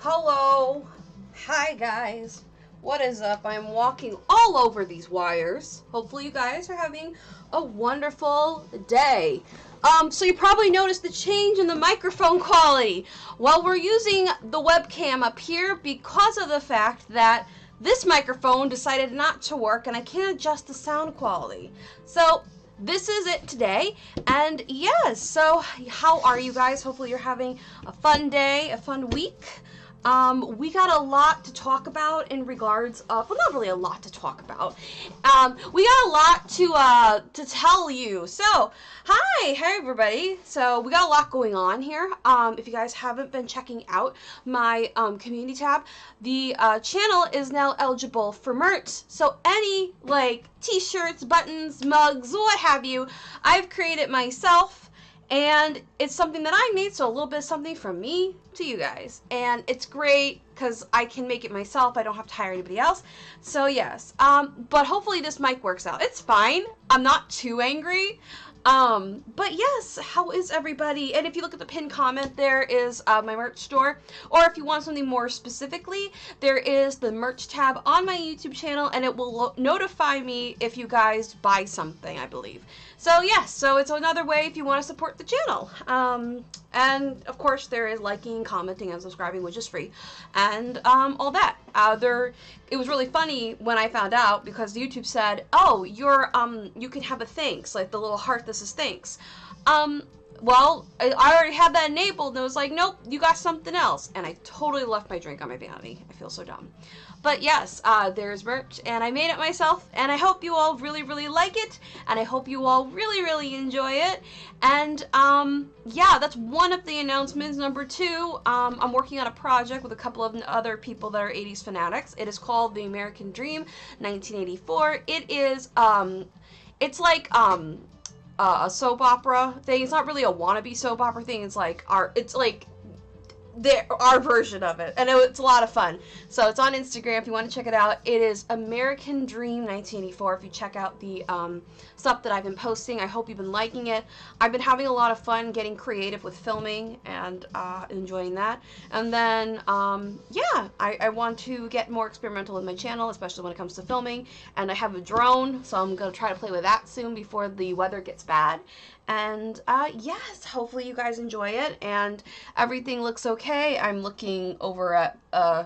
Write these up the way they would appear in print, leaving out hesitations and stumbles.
Hello. Hi guys. What is up? I'm walking all over these wires. Hopefully you guys are having a wonderful day. So you probably noticed the change in the microphone quality. Well, we're using the webcam up here because of the fact that this microphone decided not to work and I can't adjust the sound quality. So this is it today, and yes, so how are you guys? Hopefully you're having a fun day, a fun week. We got a lot to talk about in regards of, well, not really a lot to talk about. We got a lot to tell you. So, hi everybody. So we got a lot going on here. If you guys haven't been checking out my community tab, the channel is now eligible for merch. So any like t-shirts, buttons, mugs, what have you, I've created myself. And it's something that I made, so a little bit of something from me to you guys. And it's great because I can make it myself. I don't have to hire anybody else. So yes, but hopefully this mic works out. It's fine. I'm not too angry. But yes, how is everybody? And if you look at the pinned comment, there is my merch store. Or if you want something more specifically, there is the merch tab on my YouTube channel, and it will notify me if you guys buy something, I believe. So yes, so it's another way if you want to support the channel. And of course there is liking, commenting, and subscribing, which is free, and all that. It was really funny when I found out because YouTube said, "Oh, you can have a thanks, like the little heart. This is thanks." Well, I already had that enabled, and it was like, "Nope, you got something else," and I totally left my drink on my vanity. I feel so dumb. But yes, there's merch, and I made it myself, and I hope you all really, really like it, and I hope you all really, really enjoy it. And yeah, that's one of the announcements. Number two, I'm working on a project with a couple of other people that are 80s fanatics. It is called The American Dream 1984. It is, it's like a soap opera thing. It's not really a wannabe soap opera thing. It's like our version of it, and it's a lot of fun. So it's on Instagram if you want to check it out. It is American Dream 1984. If you check out the stuff that I've been posting, I hope you've been liking it. I've been having a lot of fun getting creative with filming and enjoying that. And then yeah, I want to get more experimental with my channel, especially when it comes to filming. And I have a drone, so I'm gonna try to play with that soon before the weather gets bad. And yes, hopefully you guys enjoy it and everything looks okay. I'm looking over at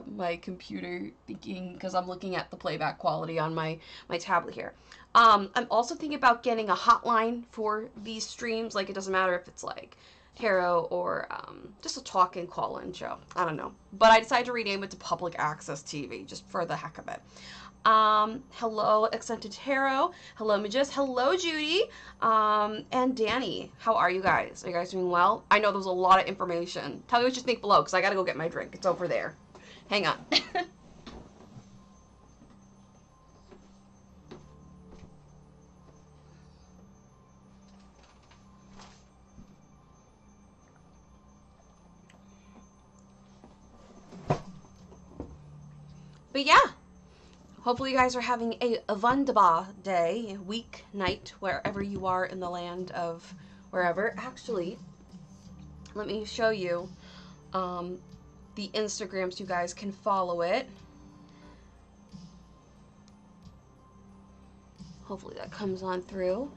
my computer thinking, because I'm looking at the playback quality on my tablet here. I'm also thinking about getting a hotline for these streams. Like, it doesn't matter if it's like tarot or just a talk and call in show. I don't know. But I decided to rename it to Public Access TV just for the heck of it. Hello, Accented Tarot. Hello, Majis. Hello, Judy. And Danny. How are you guys? Are you guys doing well? I know there's a lot of information. Tell me what you think below, because I gotta go get my drink. It's over there. Hang on. But yeah. Hopefully you guys are having a wunderbar day, week, night, wherever you are in the land of wherever. Actually, let me show you the Instagram so you guys can follow it. Hopefully that comes on through.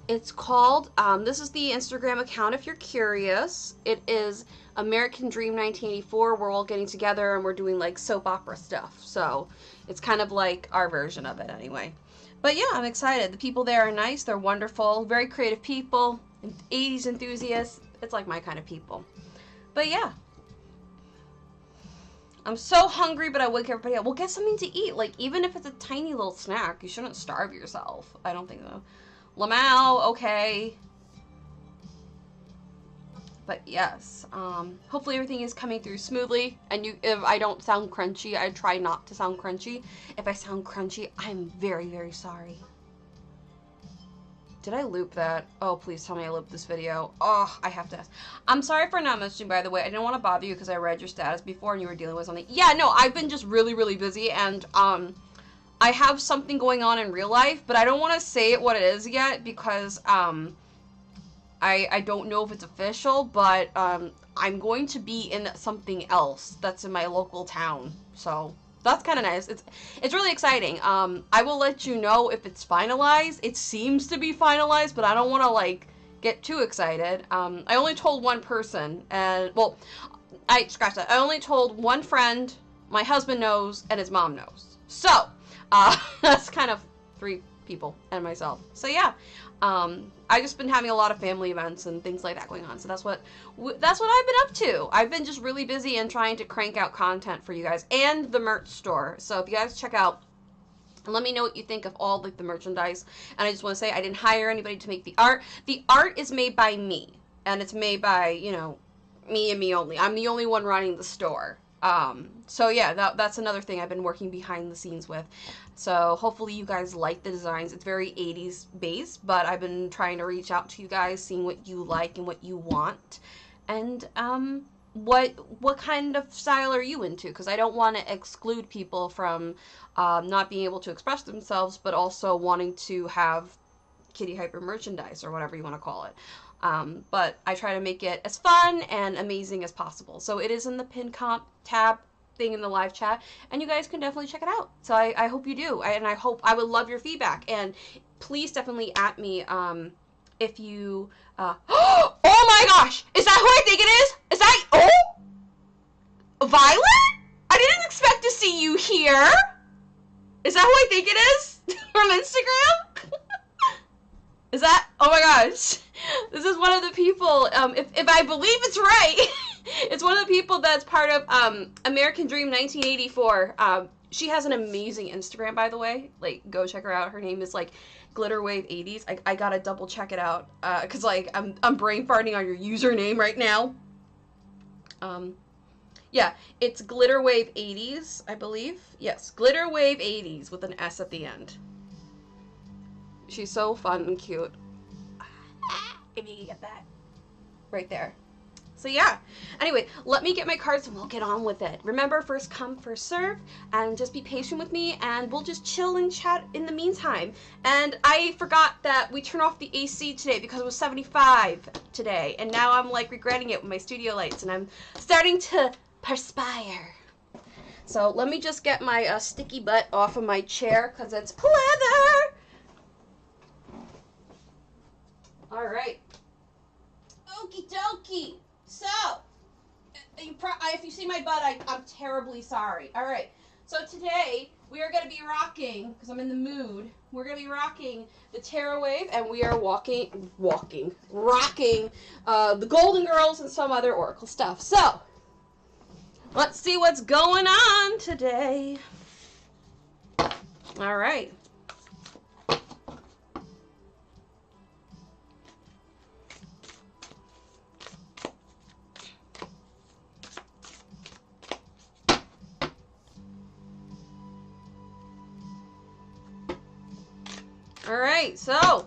It's called, this is the Instagram account if you're curious. It is American Dream 1984. We're all getting together and we're doing like soap opera stuff. So it's kind of like our version of it anyway. But yeah, I'm excited. The people there are nice. They're wonderful. Very creative people. 80s enthusiasts. It's like my kind of people. But yeah. I'm so hungry, but I wake everybody up. We'll get something to eat. Like, even if it's a tiny little snack, you shouldn't starve yourself. I don't think so. Lamau, okay. But yes, hopefully everything is coming through smoothly. And if I don't sound crunchy, I try not to sound crunchy. If I sound crunchy, I'm very, very sorry. Did I loop that? Oh, please tell me I looped this video. Oh, I have to ask. I'm sorry for not messaging, by the way. I didn't want to bother you because I read your status before and you were dealing with something. Yeah, no, I've been just really, really busy, and I have something going on in real life, but I don't want to say what it is yet because I don't know if it's official, but I'm going to be in something else that's in my local town, so that's kind of nice. It's really exciting. I will let you know if it's finalized. It seems to be finalized, but I don't want to like get too excited. I only told one person, and well, I scratched that. I only told one friend, my husband knows, and his mom knows. So that's kind of 3 people and myself. So yeah, I just been having a lot of family events and things like that going on. So that's what I've been up to. I've been just really busy and trying to crank out content for you guys and the merch store. So if you guys check out, let me know what you think of all like the merchandise. And I just want to say I didn't hire anybody to make the art. The art is made by me, and it's made by, you know, me and me only. I'm the only one running the store. So yeah, that's another thing I've been working behind the scenes with. So hopefully you guys like the designs. It's very 80s based, but I've been trying to reach out to you guys, seeing what you like and what you want, and what kind of style are you into? Because I don't want to exclude people from not being able to express themselves, but also wanting to have KittyHiPur merchandise or whatever you want to call it. But I try to make it as fun and amazing as possible. So it is in the pin comp tab thing in the live chat, and you guys can definitely check it out. So I hope you do, and I would love your feedback, and please definitely at me if you oh my gosh, is that who I think it is? Is that Violet? I didn't expect to see you here. Is that who I think it is from Instagram? Is that, oh my gosh, this is one of the people, if I believe it's right, it's one of the people that's part of American Dream 1984. She has an amazing Instagram, by the way. Like, go check her out. Her name is like Glitterwave 80s. I gotta double check it out, cause like I'm brain farting on your username right now. Yeah, it's Glitterwave 80s, I believe. Yes, Glitterwave 80s with an S at the end. She's so fun and cute. If you can get that. Right there. So yeah. Anyway, let me get my cards and we'll get on with it. Remember, first come, first serve. And just be patient with me and we'll just chill and chat in the meantime. And I forgot that we turned off the AC today because it was 75 today. And now I'm like regretting it with my studio lights. And I'm starting to perspire. So let me just get my sticky butt off of my chair because it's pleather. All right. Okie dokie. So, if you see my butt, I'm terribly sorry. All right. So today we are going to be rocking, because I'm in the mood. We're going to be rocking the Tarot Wave, and we are rocking the Golden Girls and some other Oracle stuff. So let's see what's going on today. All right. Alright, so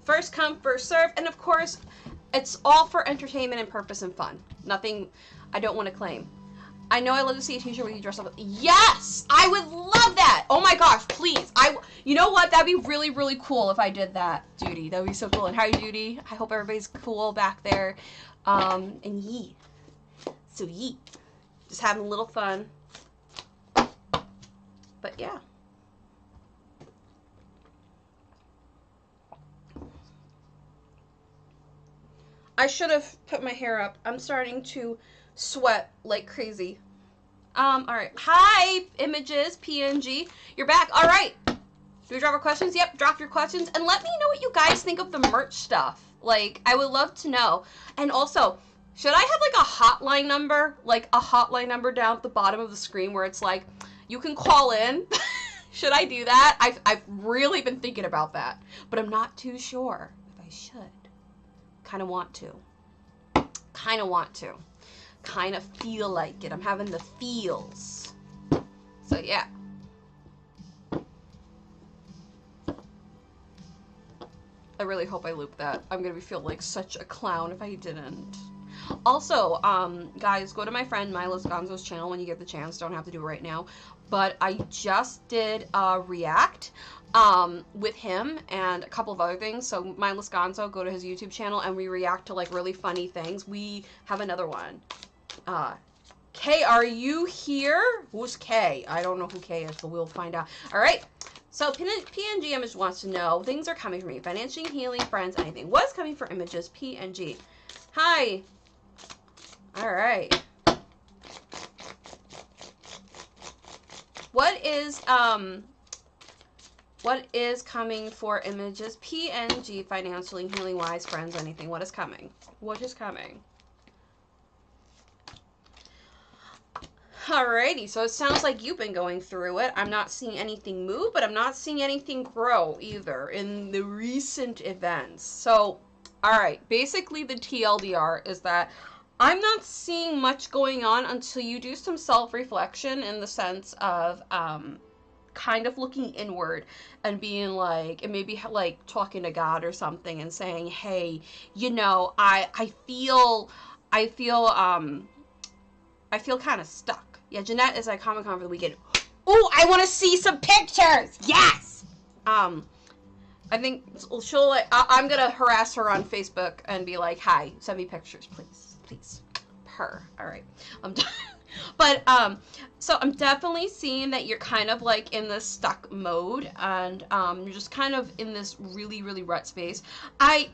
first come, first serve, and of course, it's all for entertainment and purpose and fun. Nothing I don't want to claim. I know I love to see a t-shirt where you dress up. Yes! I would love that! Oh my gosh, please. You know what? That'd be really, really cool if I did that, Judy. That would be so cool. And hi, Judy. I hope everybody's cool back there. And yee. So yee. Just having a little fun. But yeah. I should have put my hair up. I'm starting to sweat like crazy. All right. Hi, images, PNG. You're back. All right. Do we drop our questions? Yep, drop your questions. And let me know what you guys think of the merch stuff. Like, I would love to know. And also, should I have, like, a hotline number? Like, a hotline number down at the bottom of the screen where it's like, you can call in? Should I do that? I've really been thinking about that. But I'm not too sure if I should. Kind of want to. Kind of want to. Kind of feel like it. I'm having the feels. So, yeah. I really hope I loop that. I'm gonna feel like such a clown if I didn't. Also, guys, go to my friend Milos Gonzo's channel when you get the chance. Don't have to do it right now. But I just did a react with him and a couple of other things. So Milos Gonzo, go to his YouTube channel and we react to like really funny things. We have another one. K, are you here? Who's K? I don't know who K is, but we'll find out. All right. So PNG Image wants to know, things are coming for me. Financially, healing, friends, anything. What's coming for Images? PNG. Hi. All right. What is coming for Images? PNG, financially, healing, wise, friends, anything. What is coming? What is coming? Alrighty, so it sounds like you've been going through it. I'm not seeing anything move, but I'm not seeing anything grow either in the recent events. So, alright, basically the TLDR is that I'm not seeing much going on until you do some self-reflection in the sense of kind of looking inward and being like, and maybe like talking to God or something and saying, hey, you know, I feel kind of stuck. Yeah, Jeanette is at Comic-Con for the weekend. Ooh, I want to see some pictures! Yes! I think she'll, like, I'm gonna harass her on Facebook and be like, hi, send me pictures, please. Please. Her. Alright. I'm done. But, so I'm definitely seeing that you're kind of, like, in this stuck mode, and, you're just kind of in this really, really rut space. I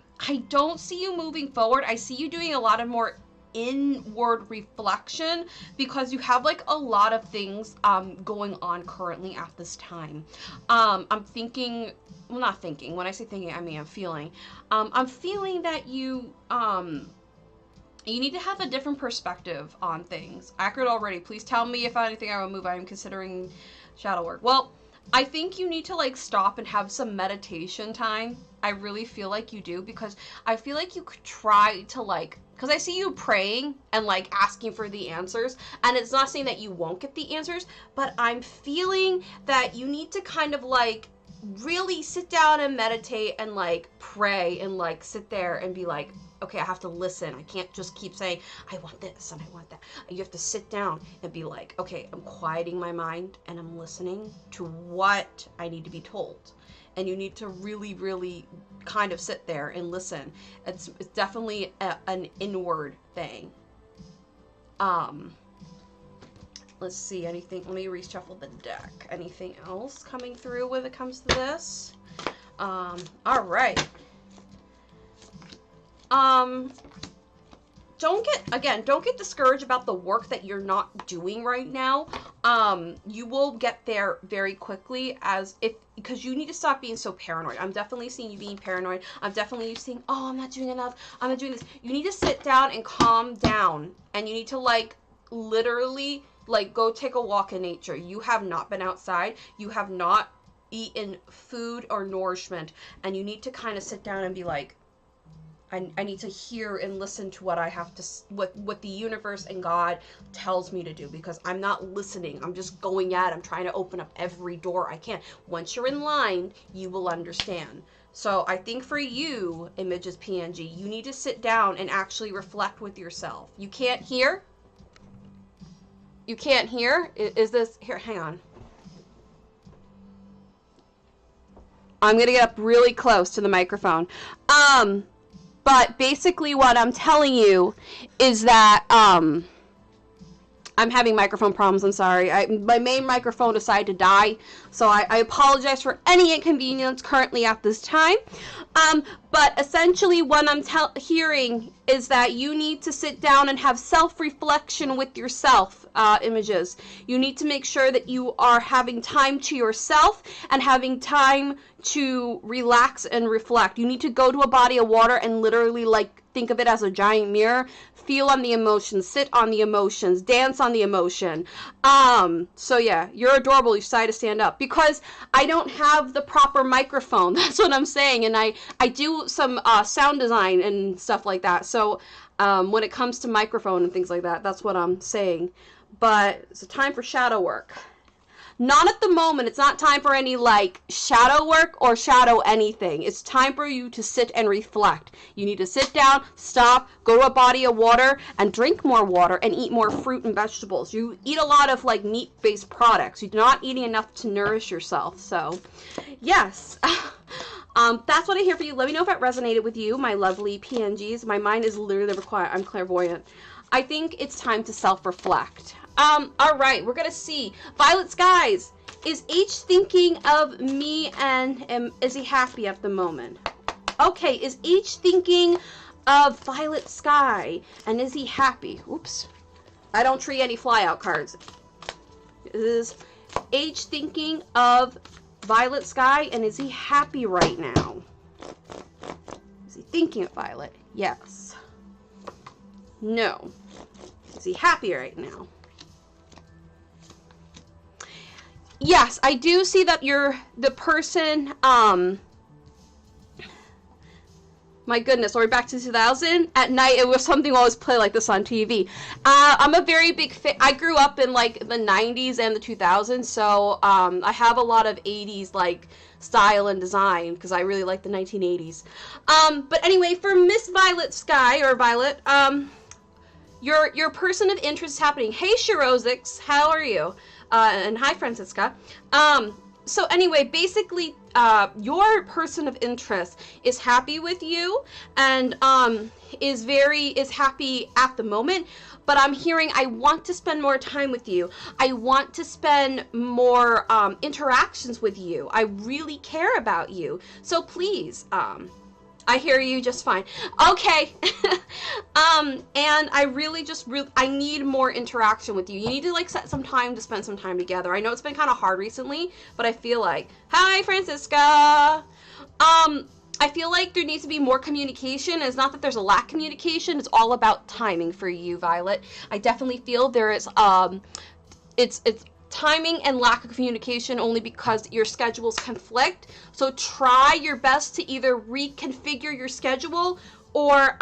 don't see you moving forward. I see you doing a lot of more inward reflection because you have like a lot of things going on currently at this time. I'm thinking, well, not thinking, when I say thinking I mean I'm feeling that you need to have a different perspective on things. Accurate already. Please tell me if anything I will move. I am considering shadow work. Well, I think you need to like stop and have some meditation time. I really feel like you do, because I feel like you could try to like, because I see you praying and like asking for the answers, and it's not saying that you won't get the answers, but I'm feeling that you need to kind of like really sit down and meditate and like pray and like sit there and be like, okay, I have to listen. I can't just keep saying, I want this and I want that. You have to sit down and be like, okay, I'm quieting my mind and I'm listening to what I need to be told. And you need to really, really kind of sit there and listen. It's definitely an inward thing. Let's see, anything, let me reshuffle the deck. Anything else coming through when it comes to this? All right. Don't get discouraged about the work that you're not doing right now. You will get there very quickly, because you need to stop being so paranoid. I'm definitely seeing you being paranoid. I'm definitely seeing, oh, I'm not doing enough. I'm not doing this. You need to sit down and calm down, and you need to like literally like go take a walk in nature. You have not been outside. You have not eaten food or nourishment, and you need to kind of sit down and be like, I need to hear and listen to what I have to, what the universe and God tells me to do, because I'm not listening. I'm just going at it. I'm trying to open up every door I can. Once you're in line, you will understand. So I think for you, Images PNG, you need to sit down and actually reflect with yourself. You can't hear? You can't hear? Is this, here, hang on. I'm going to get up really close to the microphone. But basically what I'm telling you is that, I'm having microphone problems. I'm sorry. My main microphone decided to die, so I apologize for any inconvenience currently at this time. But essentially what I'm hearing is that you need to sit down and have self-reflection with yourself, images. You need to make sure that you are having time to yourself and having time to relax and reflect. You need to go to a body of water and literally like think of it as a giant mirror. Feel on the emotions, sit on the emotions, dance on the emotion. So yeah, you're adorable. You decided to stand up because I don't have the proper microphone. That's what I'm saying. And I do some sound design and stuff like that. So when it comes to microphone and things like that, that's what I'm saying. But it's a time for shadow work. Not at the moment. It's not time for any like shadow work or shadow anything. It's time for you to sit and reflect. You need to sit down, stop, go to a body of water and drink more water and eat more fruit and vegetables. You eat a lot of like meat-based products. You're not eating enough to nourish yourself. So yes. That's what I hear for you. Let me know if it resonated with you, my lovely PNGs. My mind is literally quiet. I'm clairvoyant. I think it's time to self-reflect. All right, we're gonna see. Violet Skies, is H thinking of me and is he happy at the moment? Okay, is H thinking of Violet Sky and is he happy? Oops, I don't tree any flyout cards. Is H thinking of Violet Sky and is he happy right now? Is he thinking of Violet? Yes. No. Is he happy right now? Yes, I do see that you're the person, my goodness, are we back to 2000? At night, it was something always play like this on TV. I'm a very big fan. I grew up in, like, the 90s and the 2000s, so, I have a lot of 80s, like, style and design, because I really like the 1980s. But anyway, for Miss Violet Sky, or Violet, your person of interest is happening. Hey, Shirozix, how are you? And hi, Francisca. So anyway, basically, your person of interest is happy with you and is happy at the moment. But I'm hearing, I want to spend more time with you. I want to spend more interactions with you. I really care about you. So please, I hear you just fine. Okay. And I really I need more interaction with you. You need to like set some time to spend some time together. I know it's been kind of hard recently, but I feel like, hi, Francisca. I feel like there needs to be more communication. It's not that there's a lack of communication. It's all about timing for you, Violet. I definitely feel there is, it's timing and lack of communication only because your schedules conflict. So try your best to either reconfigure your schedule or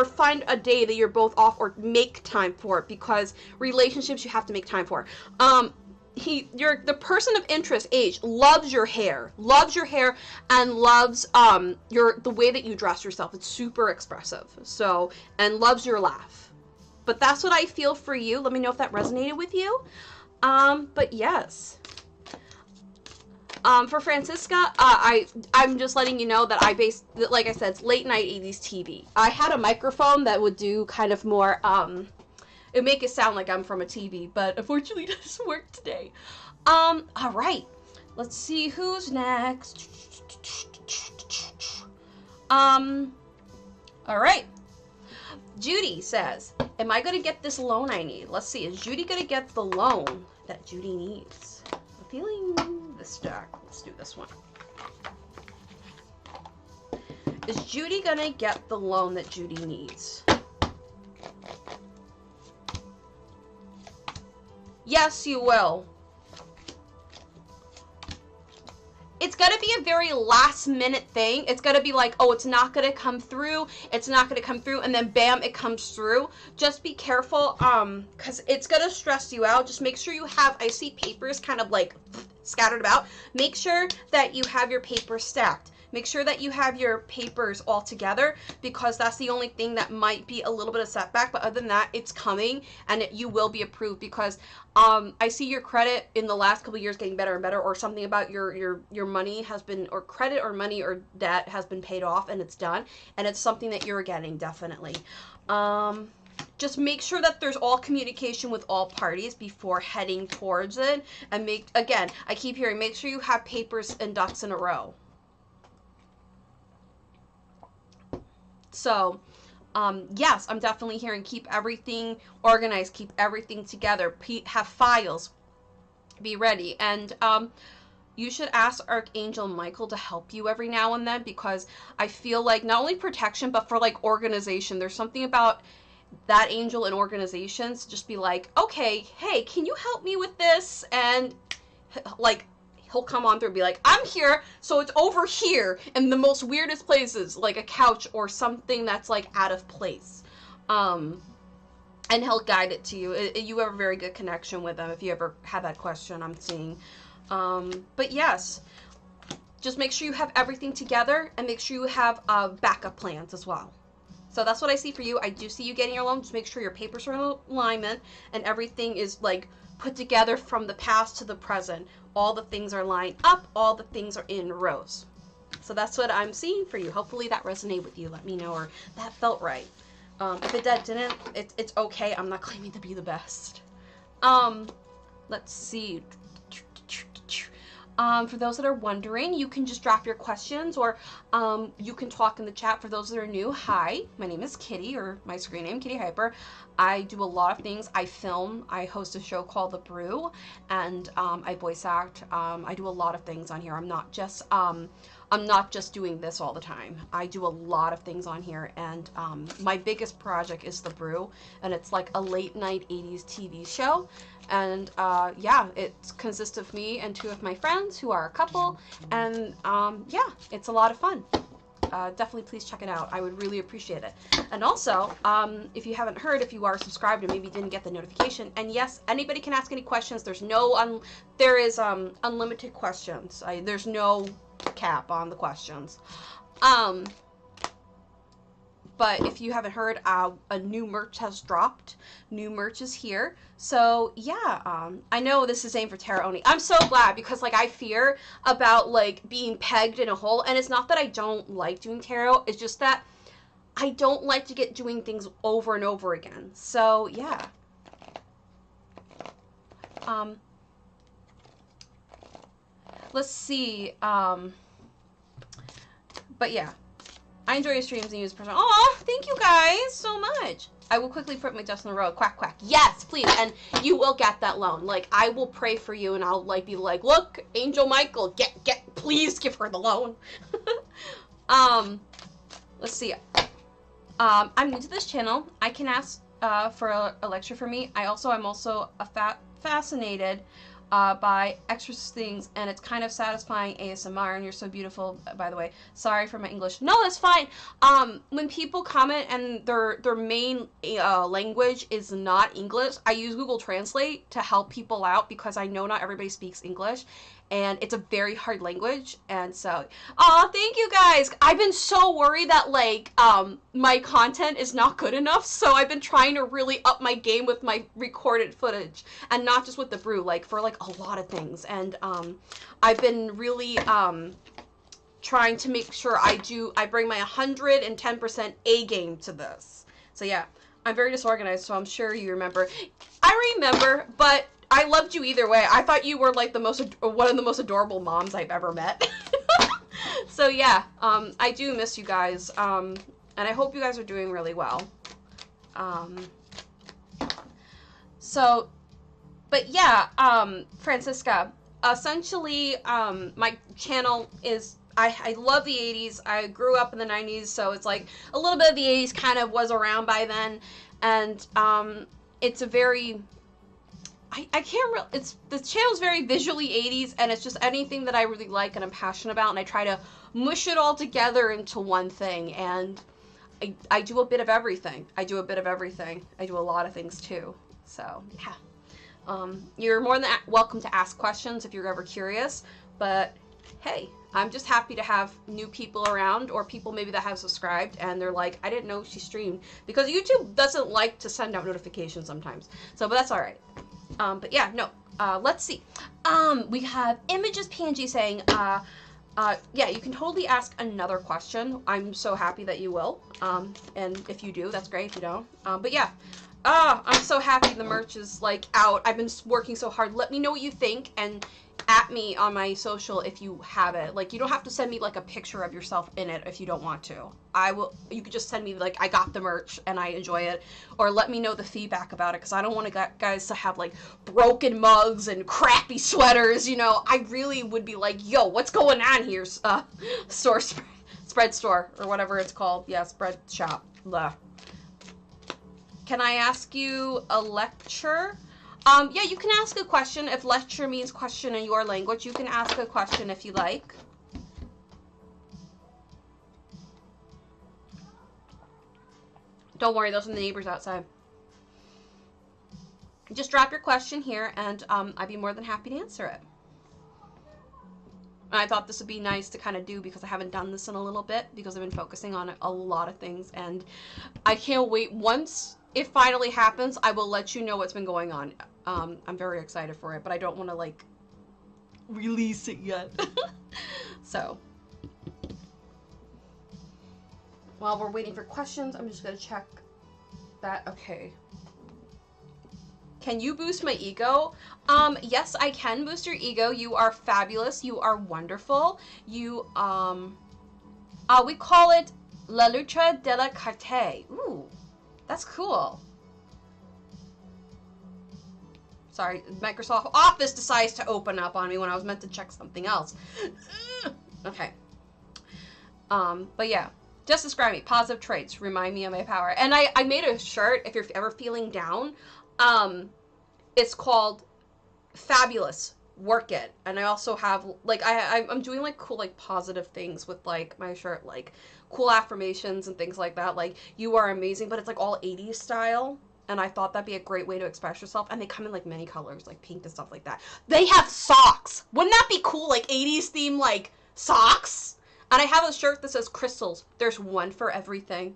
find a day that you're both off or make time for it, because relationships you have to make time for. The person of interest, H, loves your hair and loves the way that you dress yourself. It's super expressive. So, and loves your laugh. But that's what I feel for you. Let me know if that resonated with you. But yes. For Francisca, I'm just letting you know that like I said, it's late night 80s TV. I had a microphone that would do kind of more, it'd make it sound like I'm from a TV, but unfortunately it doesn't work today. Alright. Let's see who's next. Alright. Judy says, am I going to get this loan I need? Let's see. Is Judy going to get the loan that Judy needs? I'm feeling this deck. Let's do this one. Is Judy going to get the loan that Judy needs? Yes, you will. It's going to be a very last minute thing. It's going to be like, oh, it's not going to come through. It's not going to come through. And then bam, it comes through. Just be careful, because it's going to stress you out. Just make sure you have, I see papers kind of like scattered about. Make sure that you have your papers stacked. Make sure that you have your papers all together, because that's the only thing that might be a little bit of setback. But other than that, it's coming and you will be approved, because I see your credit in the last couple of years getting better and better, or something about your money has been, or credit or money or debt has been paid off and it's done, and it's something that you're getting, definitely. John just make sure that there's all communication with all parties before heading towards it. And again, I keep hearing, make sure you have papers and ducks in a row. So, yes, I'm definitely hearing keep everything organized, keep everything together, have files, be ready. And you should ask Archangel Michael to help you every now and then, because I feel like not only protection, but for like organization, there's something about that angel in organizations. Just be like, okay, hey, can you help me with this? And like, he'll come on through and be like, I'm here, so it's over here in the most weirdest places, like a couch or something that's like out of place. And he'll guide it to you. You have a very good connection with him if you ever have that question, I'm seeing. But yes, just make sure you have everything together and make sure you have backup plans as well. So that's what I see for you. I do see you getting your loan. Just make sure your papers are in alignment and everything is like put together from the past to the present. All the things are lined up. All the things are in rows. So that's what I'm seeing for you. Hopefully that resonated with you. Let me know, or that felt right. If it didn't, it's okay. I'm not claiming to be the best. Let's see. For those that are wondering, you can just drop your questions, or you can talk in the chat. For those that are new, hi, my name is Kitty, or my screen name, KittyHiPur. I do a lot of things. I film, I host a show called The Brew, and I voice act. I do a lot of things on here. I'm not just doing this all the time. I do a lot of things on here, and my biggest project is The Brew, and it's like a late night 80s TV show. And yeah, it consists of me and two of my friends who are a couple, and yeah, it's a lot of fun. Definitely please check it out. I would really appreciate it. And also, if you haven't heard, if you are subscribed and maybe didn't get the notification, and yes, anybody can ask any questions. There's no there is unlimited questions. There's no cap on the questions. But if you haven't heard, a new merch has dropped. New merch is here. So yeah, I know this is aimed for tarot only. I'm so glad, because like I fear about like being pegged in a hole, and it's not that I don't like doing tarot. It's just that I don't like to get doing things over and over again. So yeah. Let's see. But yeah. I enjoy your streams and use person. Oh, thank you guys so much. I will quickly put my ducks in a row. Quack, quack. Yes, please. And you will get that loan. Like, I will pray for you, and I'll like be like, look, Angel Michael, please give her the loan. Let's see. I'm new to this channel. I can ask for a lecture for me. I'm also fascinated by exorcist things, and it's kind of satisfying ASMR, and you're so beautiful, by the way. Sorry for my English. No, that's fine. When people comment and their main language is not English, I use Google Translate to help people out, because I know not everybody speaks English, and it's a very hard language. And so, thank you guys. I've been so worried that like my content is not good enough, so I've been trying to really up my game with my recorded footage, and not just with the brew, like for like a lot of things. And I've been really trying to make sure I bring my 110% A game to this. So yeah, I'm very disorganized, so I'm sure you remember. I remember, but I loved you either way. I thought you were like one of the most adorable moms I've ever met. So yeah, I do miss you guys, and I hope you guys are doing really well. So, but yeah, Francisca, essentially, my channel is, I love the 80s. I grew up in the 90s, so it's like a little bit of the 80s kind of was around by then, and it's a very, the channel's very visually 80s, and it's just anything that I really like and I'm passionate about, and I try to mush it all together into one thing, and I do a bit of everything. I do a lot of things too. So yeah, you're more than welcome to ask questions if you're ever curious, but hey, I'm just happy to have new people around, or people maybe that have subscribed and they're like, I didn't know she streamed, because YouTube doesn't like to send out notifications sometimes. So, but that's all right. But yeah, no. Let's see. We have Images PNG saying, yeah, you can totally ask another question. I'm so happy that you will. And if you do, that's great. If you don't, but yeah. I'm so happy the merch is like out. I've been working so hard. Let me know what you think and at me on my social if you have it. Like, you don't have to send me like a picture of yourself in it if you don't want to. You could just send me like, I got the merch and I enjoy it, or let me know the feedback about it, because I don't want guys to have like broken mugs and crappy sweaters, you know. I really would be like, yo, what's going on here? Spread store, or whatever it's called. Yeah, spread shop. Blah. Can I ask you a lecture? Yeah, you can ask a question. If lecture means question in your language, you can ask a question if you like. Don't worry, those are the neighbors outside. Just drop your question here, and I'd be more than happy to answer it. And I thought this would be nice to kind of do, because I haven't done this in a little bit, because I've been focusing on a lot of things, and I can't wait. Once it finally happens, I will let you know what's been going on. I'm very excited for it, but I don't want to like release it yet. So while we're waiting for questions, I'm just gonna check that. Okay. Can you boost my ego? Yes, I can boost your ego. You are fabulous. You are wonderful. You, we call it La Lucha de la Carte. Ooh, that's cool. Sorry, Microsoft Office decides to open up on me when I was meant to check something else. Okay. But yeah, just describe me. Positive traits. Remind me of my power. And I made a shirt, if you're ever feeling down. It's called Fabulous. Work it. And I also have, like, I'm doing, like, cool, like, positive things with, like, my shirt. Like, cool affirmations and things like that. Like, you are amazing, but it's, like, all 80s style. And I thought that'd be a great way to express yourself. And they come in, like, many colors, like pink and stuff like that. They have socks. Wouldn't that be cool? Like, 80s theme, like, socks? And I have a shirt that says crystals. There's one for everything.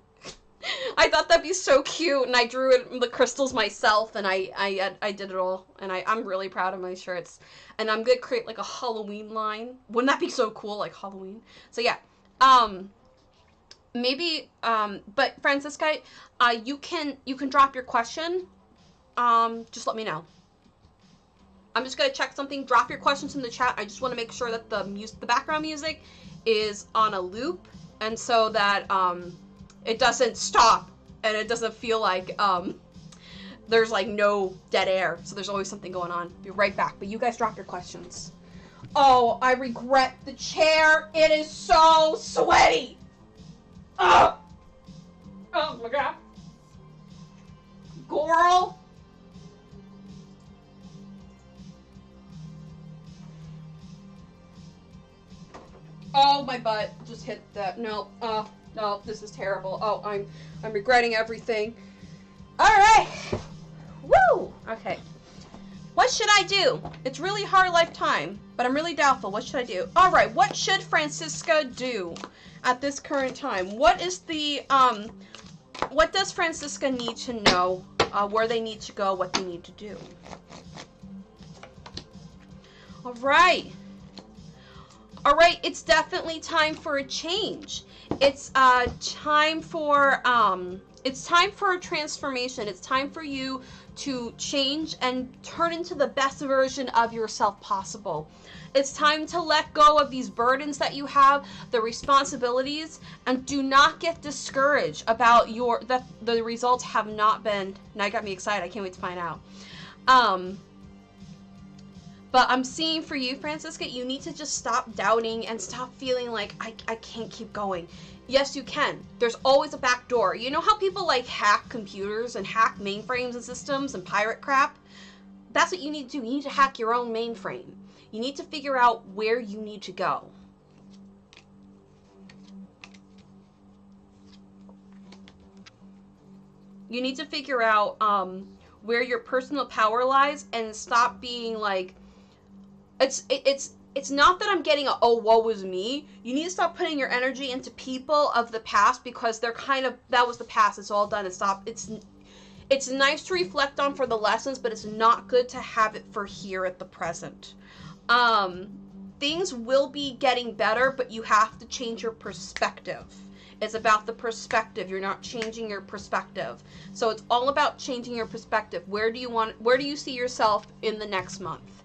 I thought that'd be so cute. And I drew it, the crystals myself. And I did it all. And I'm really proud of my shirts. And I'm going to create, like, a Halloween line. Wouldn't that be so cool? Like, Halloween. So, yeah. Maybe, but Francisca, you can drop your question. Just let me know. I'm just gonna check something. Drop your questions in the chat. I just want to make sure that the background music is on a loop, and so that it doesn't stop and it doesn't feel like there's like no dead air. So there's always something going on. Be right back. But you guys drop your questions. Oh, I regret the chair. It is so sweaty. Oh my god. Girl. Oh, my butt just hit that. No, no, this is terrible. Oh, I'm regretting everything. Alright. Woo! Okay. What should I do? It's really hard lifetime, but I'm really doubtful. What should I do? Alright, what should Francisca do at this current time? What is the, what does Francisca need to know? Where they need to go, what they need to do. Alright. Alright, it's definitely time for a change. It's time for a transformation. It's time for you to change and turn into the best version of yourself possible. It's time to let go of these burdens that you have, the responsibilities, and do not get discouraged about the results have not been. Now you got me excited. I can't wait to find out. But I'm seeing for you, Francisca, you need to just stop doubting and stop feeling like I can't keep going. Yes, you can. There's always a back door. You know how people like hack computers and hack mainframes and systems and pirate crap? That's what you need to do. You need to hack your own mainframe. You need to figure out where you need to go. You need to figure out where your personal power lies and stop being like, it's not that I'm getting a, oh, woe is me. You need to stop putting your energy into people of the past, because they're kind of, that was the past. It's all done and stop. It's nice to reflect on for the lessons, but it's not good to have it for here at the present. things will be getting better, but you have to change your perspective. It's about the perspective. You're not changing your perspective. So it's all about changing your perspective. Where do you see yourself in the next month?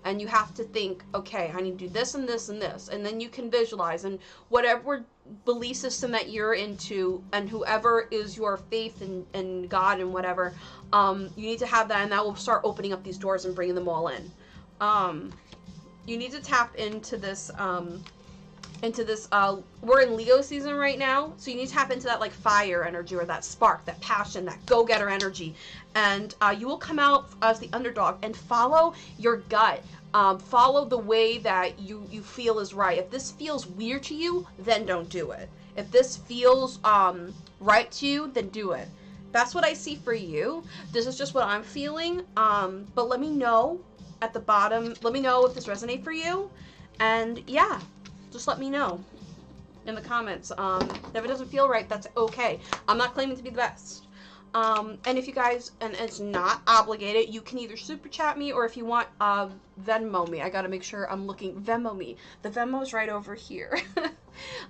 And you have to think, okay, I need to do this and this and this. And then you can visualize. And whatever belief system that you're into, and whoever is your faith in God and whatever, you need to have that. And that will start opening up these doors and bringing them all in. You need to tap into this, we're in Leo season right now, so you need to tap into that like fire energy, or that spark, that passion, that go-getter energy, and you will come out as the underdog and follow your gut. Follow the way that you feel is right. If this feels weird to you, then don't do it. If this feels right to you, then do it. That's what I see for you. This is just what I'm feeling, but let me know at the bottom, let me know if this resonates for you, and yeah, just let me know in the comments. If it doesn't feel right, that's okay. I'm not claiming to be the best. And if you guys, and it's not obligated, you can either super chat me, or if you want, Venmo me. I gotta make sure I'm looking. Venmo me. The Venmo's right over here.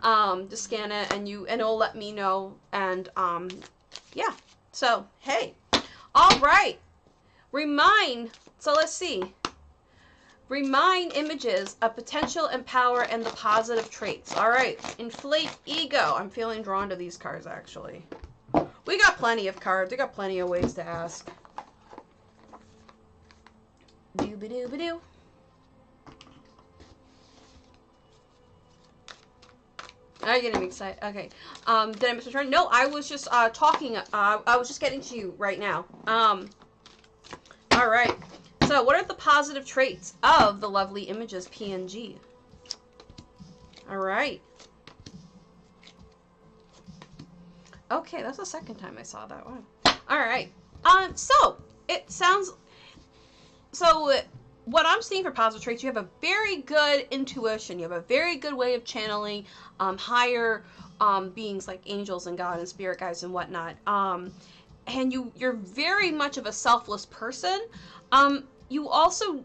Just scan it, and it'll let me know. And yeah. So hey, all right. So let's see. Remind images of potential and power and the positive traits. All right. Inflate ego. I'm feeling drawn to these cards, actually. We got plenty of cards. We got plenty of ways to ask. Doo-ba-doo-ba-doo. I'm getting excited. Okay. Did I miss my turn? No, I was just talking. I was just getting to you right now. All right. So, what are the positive traits of the lovely images PNG? All right. Okay, that's the second time I saw that one. All right. So it sounds. So what I'm seeing for positive traits, you have a very good intuition. You have a very good way of channeling higher beings like angels and God and spirit guides and whatnot. And you're very much of a selfless person. You also,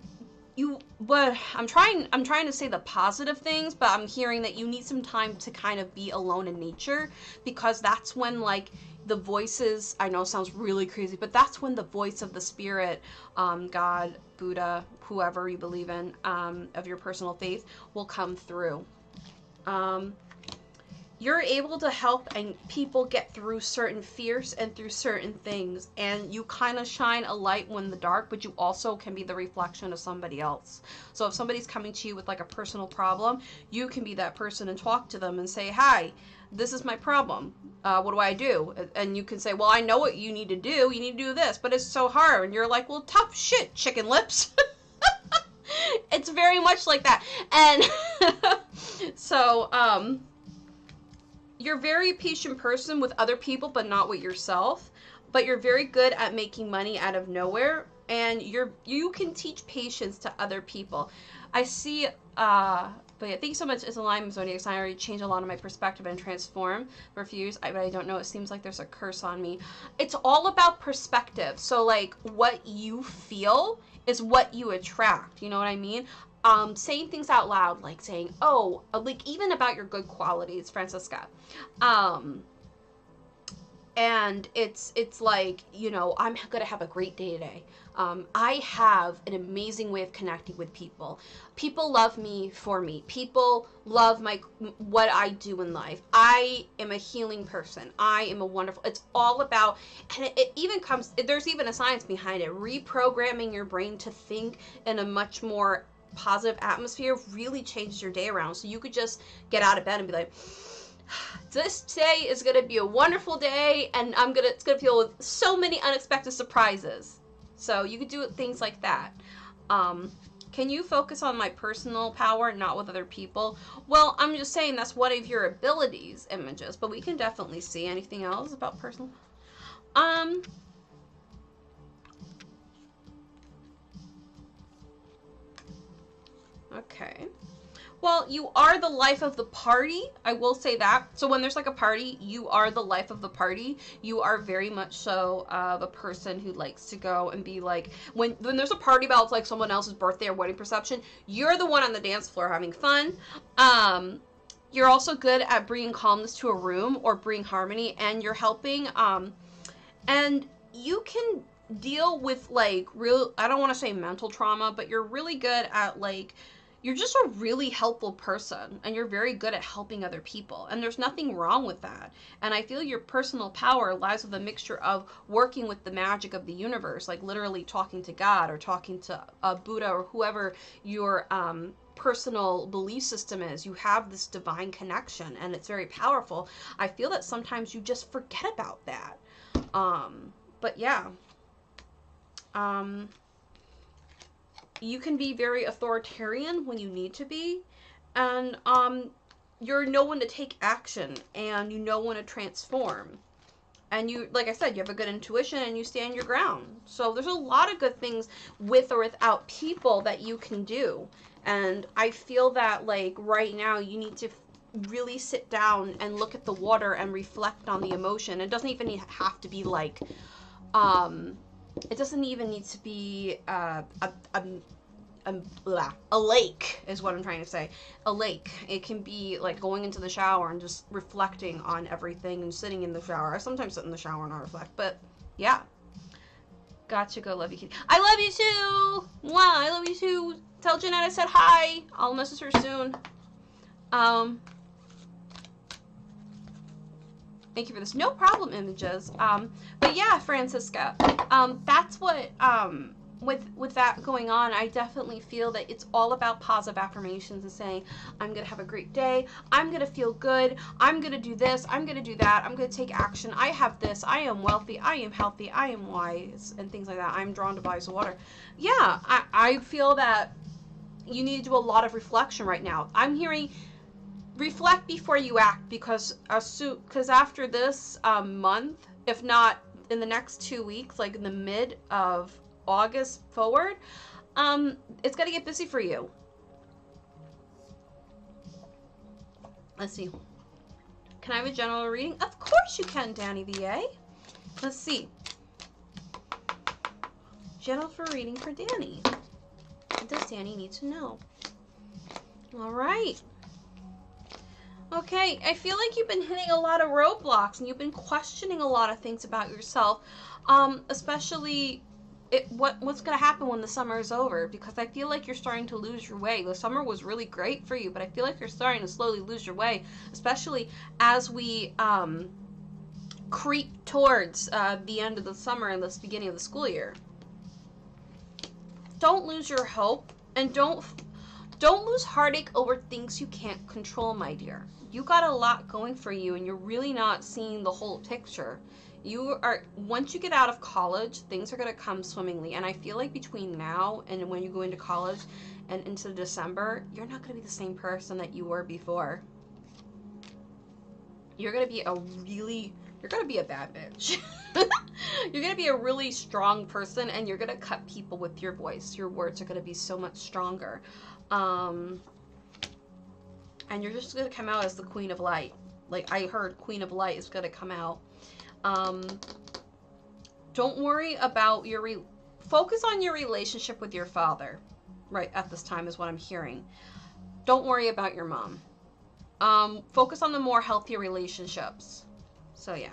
but I'm trying to say the positive things, but I'm hearing that you need some time to kind of be alone in nature, because that's when like the voices, I know it sounds really crazy, but that's when the voice of the spirit, God, Buddha, whoever you believe in, of your personal faith, will come through. You're able to help and people get through certain fears and through certain things, and you kind of shine a light when the dark, but you also can be the reflection of somebody else. So if somebody's coming to you with like a personal problem, you can be that person and talk to them and say, hi, this is my problem. What do I do? And you can say, well, I know what you need to do. You need to do this, but it's so hard. And you're like, well, tough shit, chicken lips. It's very much like that. And so, you're a very patient person with other people, but not with yourself. But you're very good at making money out of nowhere, and you can teach patience to other people. I see, but yeah, thank you so much. It's alignment, Zodiac sign. I already changed a lot of my perspective and transformed for a few years, but I don't know. It seems like there's a curse on me. It's all about perspective. So like what you feel is what you attract. You know what I mean? Saying things out loud, like saying, oh, like even about your good qualities, Francesca. And it's like, you know, I'm gonna have a great day today. I have an amazing way of connecting with people. People love me for me. People love what I do in life. I am a healing person. I am a wonderful, it's all about, and it even comes, there's even a science behind it, reprogramming your brain to think in a much more positive atmosphere really changes your day around. So you could just get out of bed and be like, this day is gonna be a wonderful day, and it's gonna feel with so many unexpected surprises. So you could do things like that. Can you focus on my personal power, not with other people? Well, I'm just saying that's one of your abilities, images, but we can definitely see anything else about personal. Okay. Well, you are the life of the party. I will say that. So when there's like a party, you are the life of the party. You are very much so of a person who likes to go and be like, when there's a party about like someone else's birthday or wedding reception, you're the one on the dance floor having fun. You're also good at bringing calmness to a room or bring harmony, and you're helping. And you can deal with like real, I don't want to say mental trauma, but you're really good at like, you're just a really helpful person, and you're very good at helping other people, and there's nothing wrong with that. And I feel your personal power lies with a mixture of working with the magic of the universe, like literally talking to God or talking to a Buddha or whoever your personal belief system is. You have this divine connection, and it's very powerful. I feel that sometimes you just forget about that. But yeah, you can be very authoritarian when you need to be, and you're know when to take action, and you know when to transform, and you, like I said, you have a good intuition, and you stand your ground. So there's a lot of good things with or without people that you can do, and I feel that like right now you need to really sit down and look at the water and reflect on the emotion. It doesn't even have to be like it doesn't even need to be a lake is what I'm trying to say. A lake. It can be like going into the shower and just reflecting on everything and sitting in the shower. I sometimes sit in the shower and I reflect, but yeah. Gotcha, go, love you, Kitty. I love you too! Wow, I love you too. Tell Jeanette I said hi. I'll message her soon. Thank you for this. No problem, Images. But yeah, Francisca, that's what, with that going on, I definitely feel that it's all about positive affirmations and saying, I'm going to have a great day. I'm going to feel good. I'm going to do this. I'm going to do that. I'm going to take action. I have this. I am wealthy. I am healthy. I am wise, and things like that. I'm drawn to bodies of water. Yeah, I feel that you need to do a lot of reflection right now. I'm hearing reflect before you act, because after this month, if not in the next 2 weeks, like in the mid of August forward, it's gonna get busy for you. Let's see. Can I have a general reading? Of course you can, Danny VA. Let's see. General for reading for Danny. What does Danny need to know? All right. Okay, I feel like you've been hitting a lot of roadblocks, and you've been questioning a lot of things about yourself, especially what's going to happen when the summer is over, because I feel like you're starting to lose your way. The summer was really great for you, but I feel like you're starting to slowly lose your way, especially as we creep towards the end of the summer and the beginning of the school year. Don't lose your hope, and don't lose heartache over things you can't control, my dear. You got a lot going for you, and you're really not seeing the whole picture. Once you get out of college, things are going to come swimmingly, and I feel like between now and when you go into college and into December, you're not going to be the same person that you were before. You're going to be you're going to be a bad bitch. You're going to be a really strong person, and you're going to cut people with your voice. Your words are going to be so much stronger. And you're just going to come out as the Queen of Light. Like, I heard Queen of Light is going to come out. Don't worry about focus on your relationship with your father right at this time is what I'm hearing. Don't worry about your mom. Focus on the more healthier relationships. So yeah.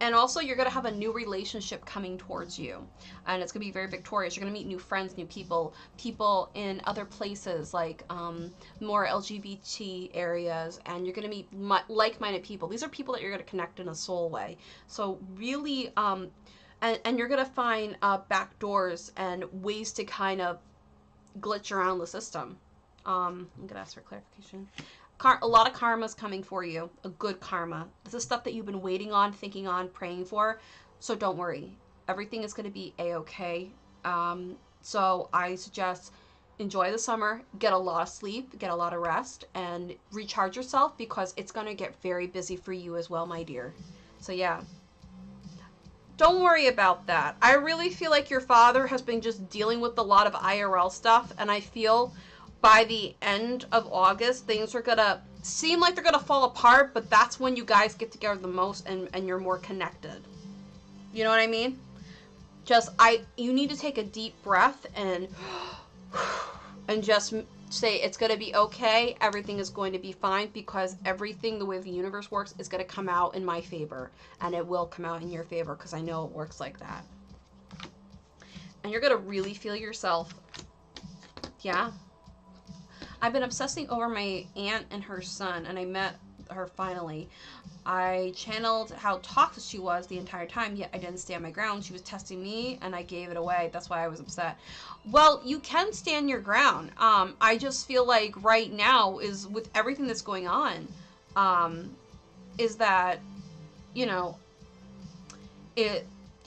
And also, you're going to have a new relationship coming towards you. And it's going to be very victorious. You're going to meet new friends, new people in other places, like more LGBT areas. And you're going to meet like-minded people. These are people that you're going to connect in a soul way. So really, and you're going to find back doors and ways to kind of glitch around the system. I'm going to ask for clarification. A lot of karma is coming for you, a good karma. This is stuff that you've been waiting on, thinking on, praying for. So don't worry. Everything is going to be a-okay. So I suggest enjoy the summer, get a lot of sleep, get a lot of rest, and recharge yourself, because it's going to get very busy for you as well, my dear. So yeah. Don't worry about that. I really feel like your father has been just dealing with a lot of IRL stuff, and I feel by the end of August, things are gonna seem like they're gonna fall apart, but that's when you guys get together the most and you're more connected. You know what I mean? You need to take a deep breath and just say it's going to be okay. Everything is going to be fine, because everything, the way the universe works, is going to come out in my favor, and it will come out in your favor, because I know it works like that. And you're going to really feel yourself. Yeah. I've been obsessing over my aunt and her son, and I met her finally. I channeled how toxic she was the entire time, yet I didn't stand my ground. She was testing me, and I gave it away. That's why I was upset. Well, you can stand your ground. I just feel like right now is, with everything that's going on, is that, you know,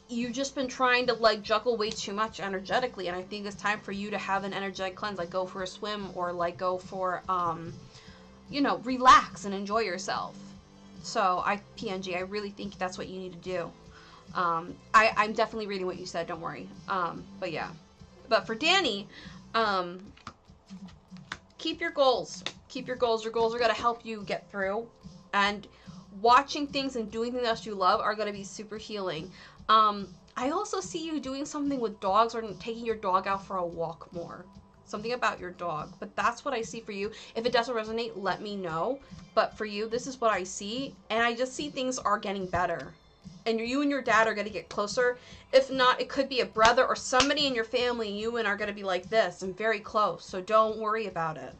you've just been trying to, like, juggle way too much energetically, and I think it's time for you to have an energetic cleanse, like go for a swim, or like go for, you know, relax and enjoy yourself. So, PNG, I really think that's what you need to do. I'm definitely reading what you said, don't worry. But yeah. But for Danny, keep your goals. Keep your goals. Your goals are going to help you get through. And watching things and doing things that you love are going to be super healing. I also see you doing something with dogs, or taking your dog out for a walk more. Something about your dog. But that's what I see for you. If it doesn't resonate, let me know. But for you, this is what I see. And I just see things are getting better. And you and your dad are going to get closer. If not, it could be a brother or somebody in your family. You and are going to be like this and very close. So don't worry about it.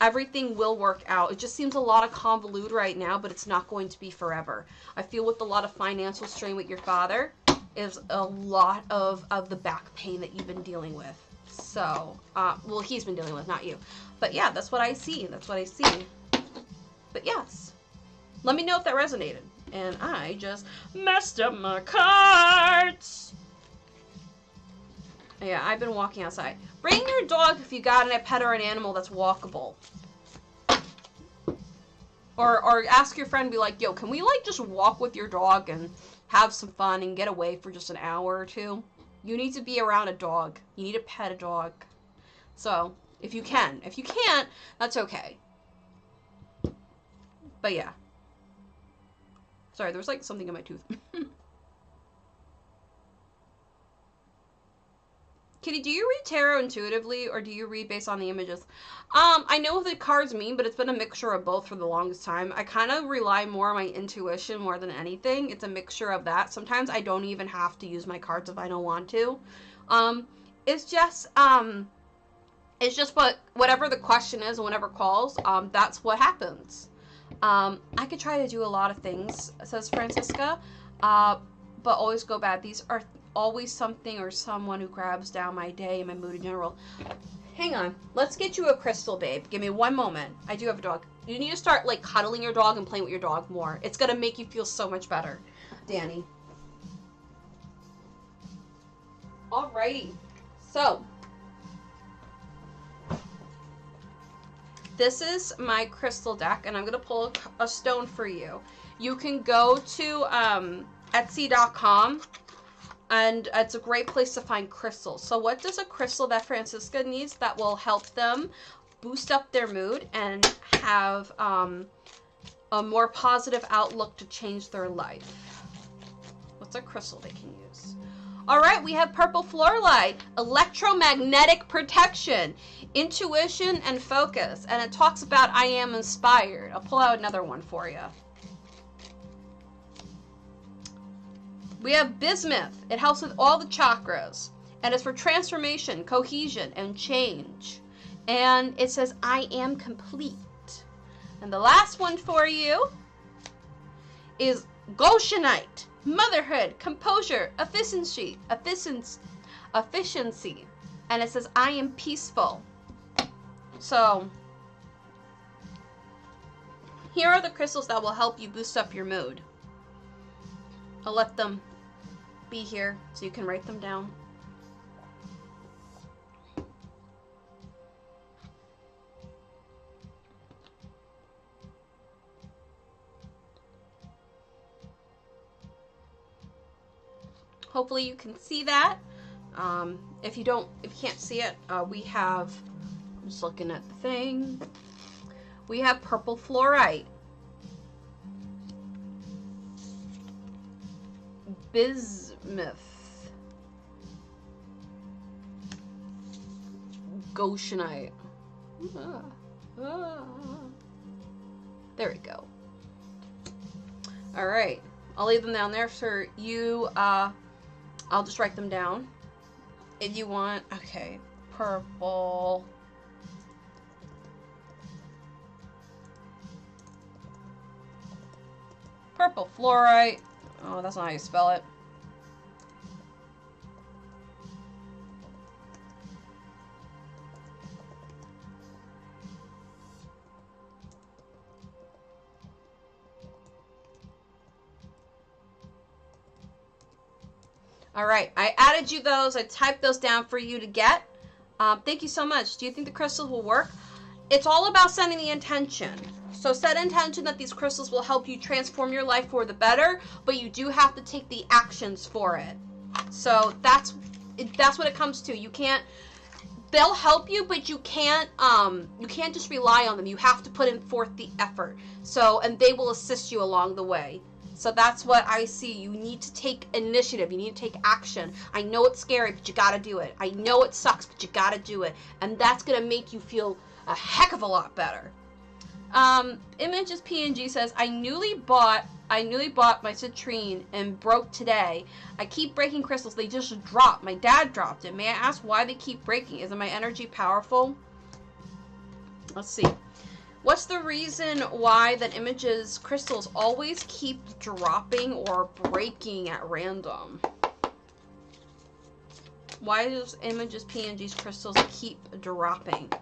Everything will work out. It just seems a lot of convoluted right now, but it's not going to be forever. I feel with a lot of financial strain with your father is a lot of the back pain that you've been dealing with. So, well, he's been dealing with, not you. But yeah, that's what I see. That's what I see. But yes. Let me know if that resonated. And I just messed up my cards. Yeah, I've been walking outside. Bring your dog if you got a pet or an animal that's walkable. Or ask your friend, be like, yo, can we, like, just walk with your dog and have some fun and get away for just an hour or two? You need to be around a dog. You need to pet a dog. So, if you can. If you can't, that's okay. But yeah. Sorry, there was, like, something in my tooth. Kitty, do you read tarot intuitively, or do you read based on the images? I know what the cards mean, but it's been a mixture of both for the longest time. I kind of rely more on my intuition more than anything. It's a mixture of that. Sometimes I don't even have to use my cards if I don't want to. It's just whatever the question is, whenever calls, that's what happens. I could try to do a lot of things, says Francisca, but always go bad. These are always something or someone who grabs down my day and my mood in general. Hang on. Let's get you a crystal, babe. Give me one moment. I do have a dog. You need to start, like, cuddling your dog and playing with your dog more. It's going to make you feel so much better, Danny. Alrighty. So, this is my crystal deck, and I'm going to pull a stone for you. You can go to Etsy.com. And it's a great place to find crystals. So what does a crystal that Francisca needs that will help them boost up their mood and have a more positive outlook to change their life? What's a crystal they can use? All right, we have purple fluorite, electromagnetic protection, intuition, and focus. And it talks about I am inspired. I'll pull out another one for you. We have bismuth. It helps with all the chakras. And it's for transformation, cohesion, and change. And it says, I am complete. And the last one for you is Goshenite. Motherhood, composure, efficiency. And it says, I am peaceful. So, here are the crystals that will help you boost up your mood. I'll let them be here so you can write them down. Hopefully you can see that. If you can't see it, we have, I'm just looking at the thing. We have purple fluorite, bismuth, goshenite. There we go. All right, I'll leave them down there for you. I'll just write them down if you want. Okay, purple. Purple fluorite. Oh, that's not how you spell it. All right, I added you those. I typed those down for you to get. Thank you so much. Do you think the crystals will work? It's all about setting the intention. So set intention that these crystals will help you transform your life for the better, but you do have to take the actions for it. So that's what it comes to. You can't, they'll help you, but you can't just rely on them. You have to put in forth the effort. So, and they will assist you along the way. So that's what I see. You need to take initiative. You need to take action. I know it's scary, but you got to do it. I know it sucks, but you got to do it. And that's going to make you feel a heck of a lot better. Images PNG says, I newly bought my citrine and broke today. I keep breaking crystals. They just drop. My dad dropped it. May I ask why they keep breaking? Isn't my energy powerful? Let's see. What's the reason why that Images crystals always keep dropping or breaking at random? Why does Images PNG's crystals keep dropping?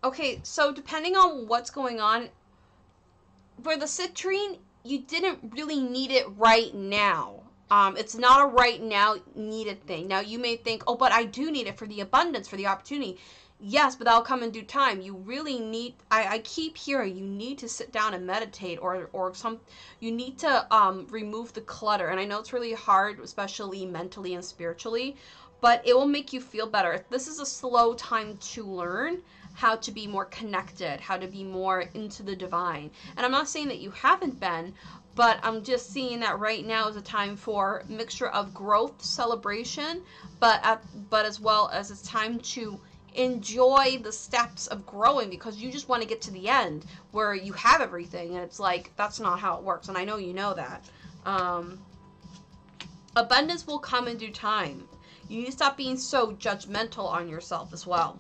Okay, so depending on what's going on, for the citrine, you didn't really need it right now. It's not a right now needed thing. Now you may think, oh, but I do need it for the abundance, for the opportunity. Yes, but that'll come in due time. You really need, I keep hearing, you need to sit down and meditate you need to remove the clutter. And I know it's really hard, especially mentally and spiritually, but it will make you feel better. This is a slow time to learn how to be more connected, how to be more into the divine. And I'm not saying that you haven't been, but I'm just seeing that right now is a time for a mixture of growth, celebration, but as well as it's time to enjoy the steps of growing, because you just want to get to the end where you have everything, and it's like, that's not how it works, and I know you know that. Abundance will come in due time. You need to stop being so judgmental on yourself as well.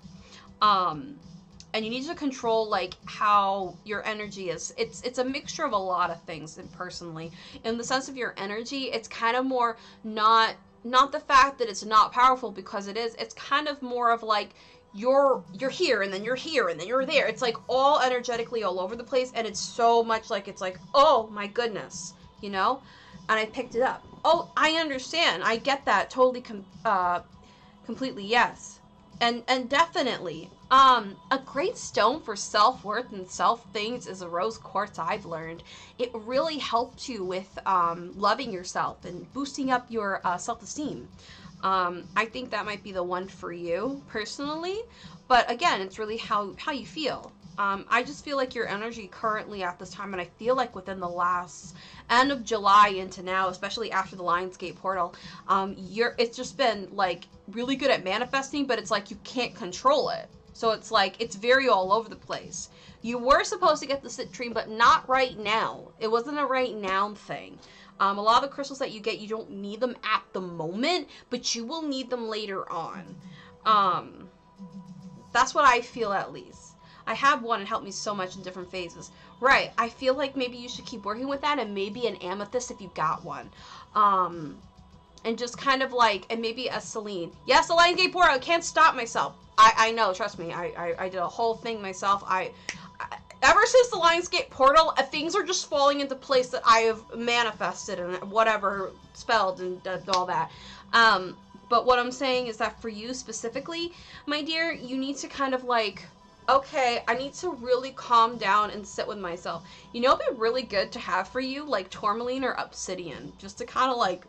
And you need to control like how your energy is. It's a mixture of a lot of things. And personally, in the sense of your energy, it's kind of more not the fact that it's not powerful, because it is. It's kind of more of like you're here and then you're here and then you're there. It's like all energetically all over the place, and it's so much like, it's like, oh my goodness, you know. And I picked it up. Oh, I understand. I get that totally. Completely, yes. And definitely. A great stone for self-worth and self-things is a rose quartz, I've learned. It really helped you with loving yourself and boosting up your self-esteem. I think that might be the one for you personally, but again, it's really how you feel. I just feel like your energy currently at this time, and I feel like within the last end of July into now, especially after the Lionsgate portal, it's just been like really good at manifesting, but it's like you can't control it. So it's like, it's very all over the place. You were supposed to get the citrine, but not right now. It wasn't a right now thing. A lot of the crystals that you get, you don't need them at the moment, but you will need them later on. That's what I feel, at least. I have one, it helped me so much in different phases. Right, I feel like maybe you should keep working with that, and maybe an amethyst if you got one. And just kind of like, and maybe a Celine. Yes, the Lionsgate portal, I can't stop myself. I know, trust me, I did a whole thing myself. Ever since the Lionsgate portal, things are just falling into place that I have manifested and whatever, spelled and all that. But what I'm saying is that for you specifically, my dear, you need to kind of like, okay, I need to really calm down and sit with myself. You know, it'd be really good to have for you, like tourmaline or obsidian, just to kind of like,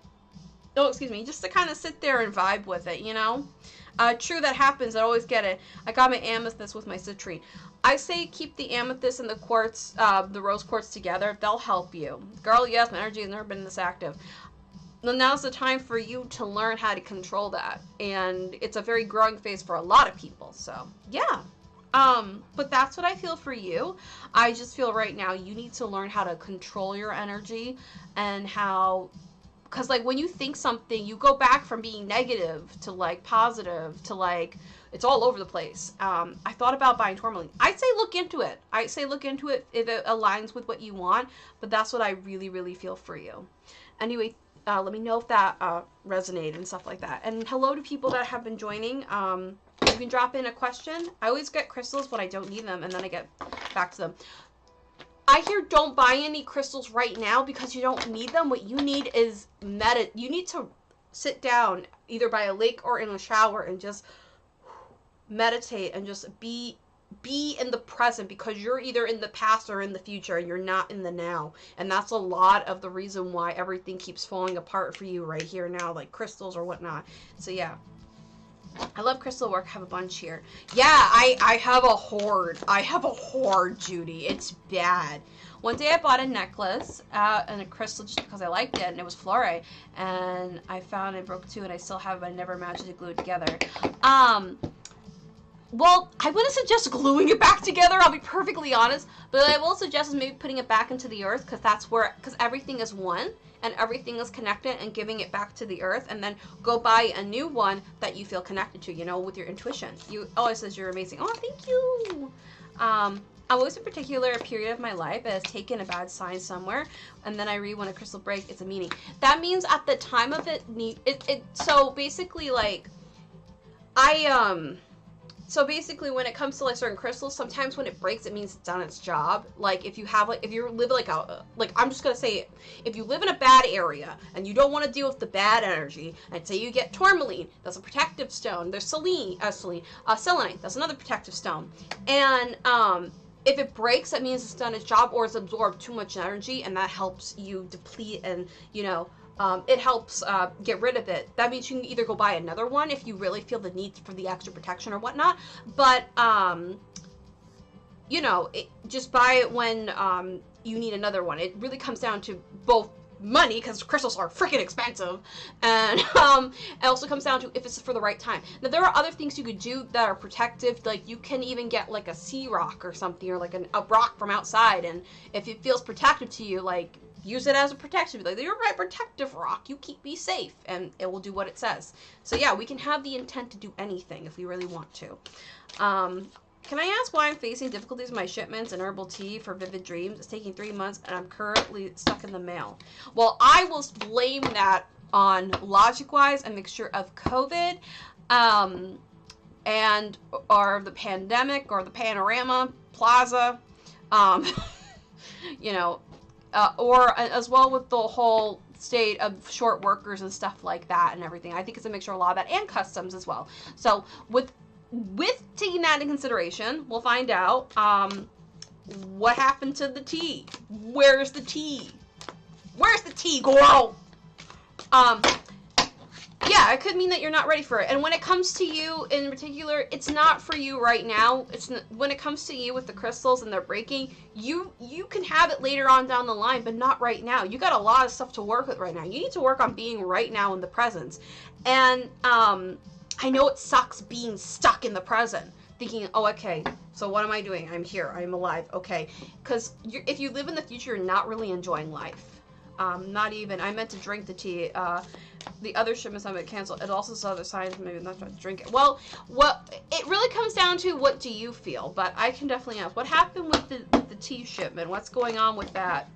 oh, excuse me, just to kind of sit there and vibe with it, you know? True, that happens. I always get it. I got my amethyst with my citrine. I say keep the amethyst and the quartz, the rose quartz together. They'll help you. Girl, yes, my energy has never been this active. Well, now's the time for you to learn how to control that. And it's a very growing phase for a lot of people. So, yeah. But that's what I feel for you. I just feel right now you need to learn how to control your energy and how... Because, like, when you think something, you go back from being negative to, like, positive to, like, it's all over the place. I thought about buying tourmaline. I'd say look into it. I'd say look into it if it aligns with what you want. But that's what I really, really feel for you. Anyway, let me know if that resonated and stuff like that. And hello to people that have been joining. You can drop in a question. I always get crystals when I don't need them, and then I get back to them. I hear don't buy any crystals right now because you don't need them. What you need is you need to sit down either by a lake or in a shower and just meditate and just be in the present, because you're either in the past or in the future and you're not in the now. And that's a lot of the reason why everything keeps falling apart for you right here now, like crystals or whatnot. So yeah. I love crystal work. I have a bunch here. Yeah, I have a hoard. I have a hoard, Judy. It's bad. One day I bought a necklace and a crystal just because I liked it, and it was fluorite. And I found it broke too, and I still have it, but I never magically glued it together. Well, I wouldn't suggest gluing it back together, I'll be perfectly honest. But I will suggest is maybe putting it back into the earth, because everything is one. And everything is connected, and giving it back to the earth, and then go buy a new one that you feel connected to, you know, with your intuition. You always says you're amazing. Oh, thank you. I'm always in particular a period of my life that has taken a bad sign somewhere, and then I read when a crystal breaks, it's a meaning. That means at the time of it, so basically, like, so basically, when it comes to like certain crystals, sometimes when it breaks, it means it's done its job. Like if you have if you live like I'm just gonna say it, if you live in a bad area and you don't want to deal with the bad energy, and say you get tourmaline, that's a protective stone. There's selenite, that's another protective stone. And if it breaks, that means it's done its job or it's absorbed too much energy, and that helps you deplete and, you know, it helps get rid of it. That means you can either go buy another one if you really feel the need for the extra protection or whatnot. But, you know, just buy it when you need another one. It really comes down to both money, because crystals are freaking expensive, and it also comes down to if it's for the right time. Now, there are other things you could do that are protective. Like, you can even get like a sea rock or something, or like a rock from outside, and if it feels protective to you, like, use it as a protection. Like, you're my protective rock. You keep me safe, and it will do what it says. So yeah, we can have the intent to do anything if we really want to. Can I ask why I'm facing difficulties with my shipments and herbal tea for vivid dreams? It's taking 3 months, and I'm currently stuck in the mail. Well, I will blame that on logic-wise a mixture of COVID, and or the pandemic, or the panorama plaza, you know. Or as well with the whole state of short workers and stuff like that and everything. I think it's a mixture of a lot of that, and customs as well. So with taking that into consideration, we'll find out what happened to the tea. Where's the tea? Where's the tea, girl? Yeah, it could mean that you're not ready for it. And when it comes to you in particular, it's not for you right now. When it comes to you with the crystals and they're breaking, you can have it later on down the line, but not right now. You got a lot of stuff to work with right now. You need to work on being right now in the present. And I know it sucks being stuck in the present, thinking, oh, okay, so what am I doing? I'm here. I'm alive. Okay. Because if you live in the future, you're not really enjoying life. Not even. I meant to drink the tea. The other shipments have been canceled. It also saw other signs. Maybe not to drink it. Well, it really comes down to what do you feel. But I can definitely ask, what happened with the tea shipment? What's going on with that?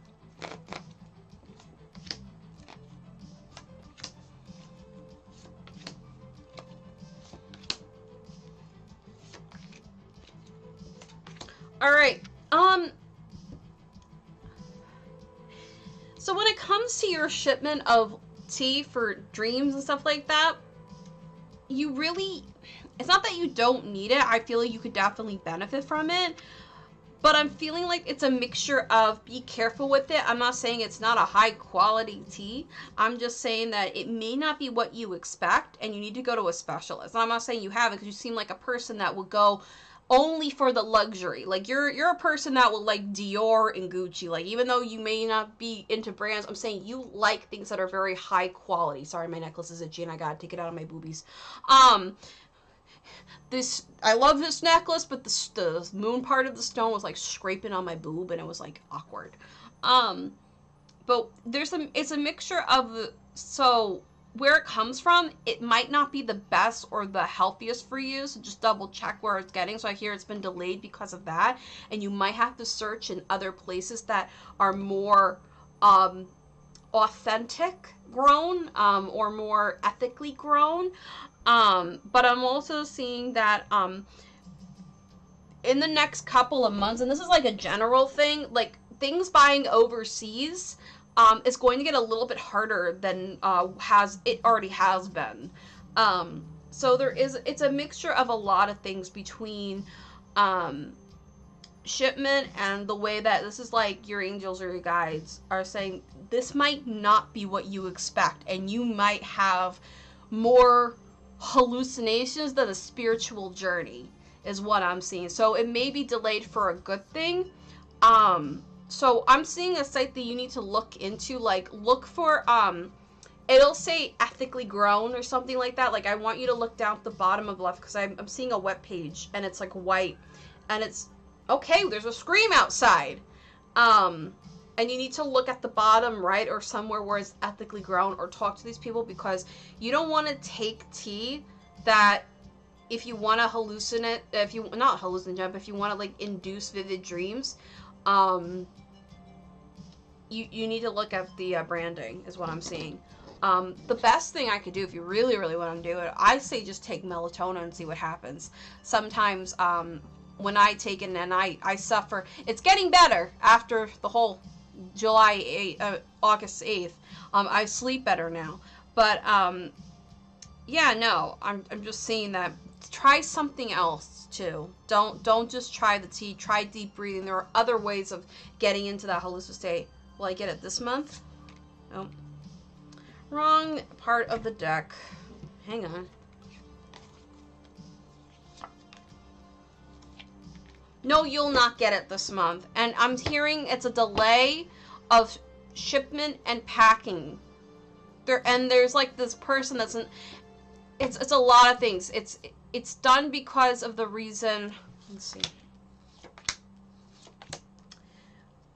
All right. So when it comes to your shipment of tea for dreams and stuff like that, you really, it's not that you don't need it. I feel like you could definitely benefit from it. But I'm feeling like it's a mixture of be careful with it. I'm not saying it's not a high quality tea. I'm just saying that it may not be what you expect and you need to go to a specialist. And I'm not saying you haven't, because you seem like a person that will go only for the luxury. Like you're a person that will like Dior and Gucci. Like even though you may not be into brands, I'm saying you like things that are very high quality. Sorry, my necklace is itchy and I gotta take it out of my boobies. This, I love this necklace, but the moon part of the stone was like scraping on my boob and it was like awkward. But it's a mixture of, so where it comes from, it might not be the best or the healthiest for you, so just double check where it's getting. So I hear it's been delayed because of that, and you might have to search in other places that are more authentic grown, or more ethically grown. But I'm also seeing that, in the next couple of months, and this is like a general thing, like things buying overseas, is going to get a little bit harder than, it already has been. So it's a mixture of a lot of things between, shipment and the way that this is like your angels or your guides are saying this might not be what you expect, and you might have more hallucinations than a spiritual journey is what I'm seeing. So it may be delayed for a good thing. So I'm seeing a site that you need to look into, like look for, it'll say ethically grown or something like that. Like I want you to look down at the bottom of left, because I'm seeing a web page and it's like white and it's, okay, there's a scream outside. And you need to look at the bottom right or somewhere where it's ethically grown, or talk to these people, because you don't want to take tea that, if you want to hallucinate, if you, not hallucinate, but if you want to like induce vivid dreams, you need to look at the branding is what I'm seeing. The best thing I could do if you really, really want to do it, I say just take melatonin and see what happens. Sometimes, when I take it and I suffer, it's getting better after the whole August 8th. I sleep better now. But, yeah, no, I'm just saying that try something else too. Don't just try the tea, try deep breathing. There are other ways of getting into that hallucinatory state. Will I get it this month? Oh. Wrong part of the deck. Hang on. No, you'll not get it this month. And I'm hearing it's a delay of shipment and packing. There's like this person that's it's a lot of things. It's done because of the reason, let's see.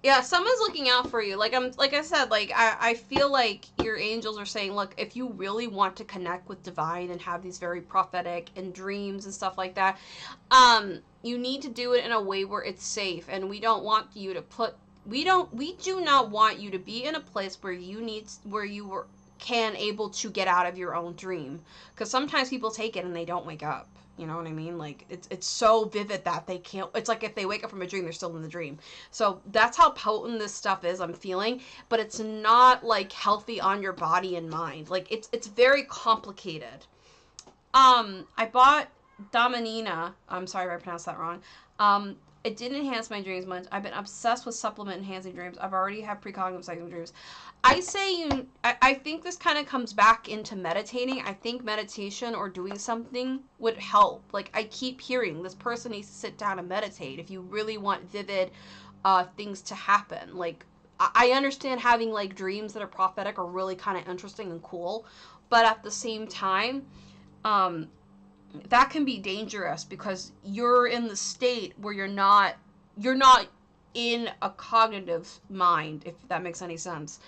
Yeah, someone's looking out for you. Like I said, like I feel like your angels are saying, look, if you really want to connect with divine and have these very prophetic and dreams and stuff like that, you need to do it in a way where it's safe. And we don't want you to we do not want you to be in a place where you can able to get out of your own dream. Because sometimes people take it and they don't wake up. You know what I mean? Like, it's so vivid that they can't, it's like if they wake up from a dream, they're still in the dream. So that's how potent this stuff is, I'm feeling. But it's not, like, healthy on your body and mind. Like, it's very complicated. I bought Dominina. I'm sorry if I pronounced that wrong. It didn't enhance my dreams much. I've been obsessed with supplement enhancing dreams. I've already had precognitive psychic dreams. I think this kind of comes back into meditating. I think meditation or doing something would help. Like, I keep hearing this person needs to sit down and meditate if you really want vivid things to happen. Like, I understand having, like, dreams that are prophetic are really kind of interesting and cool. But at the same time, that can be dangerous because you're in the state where you're not in a cognitive mind, if that makes any sense.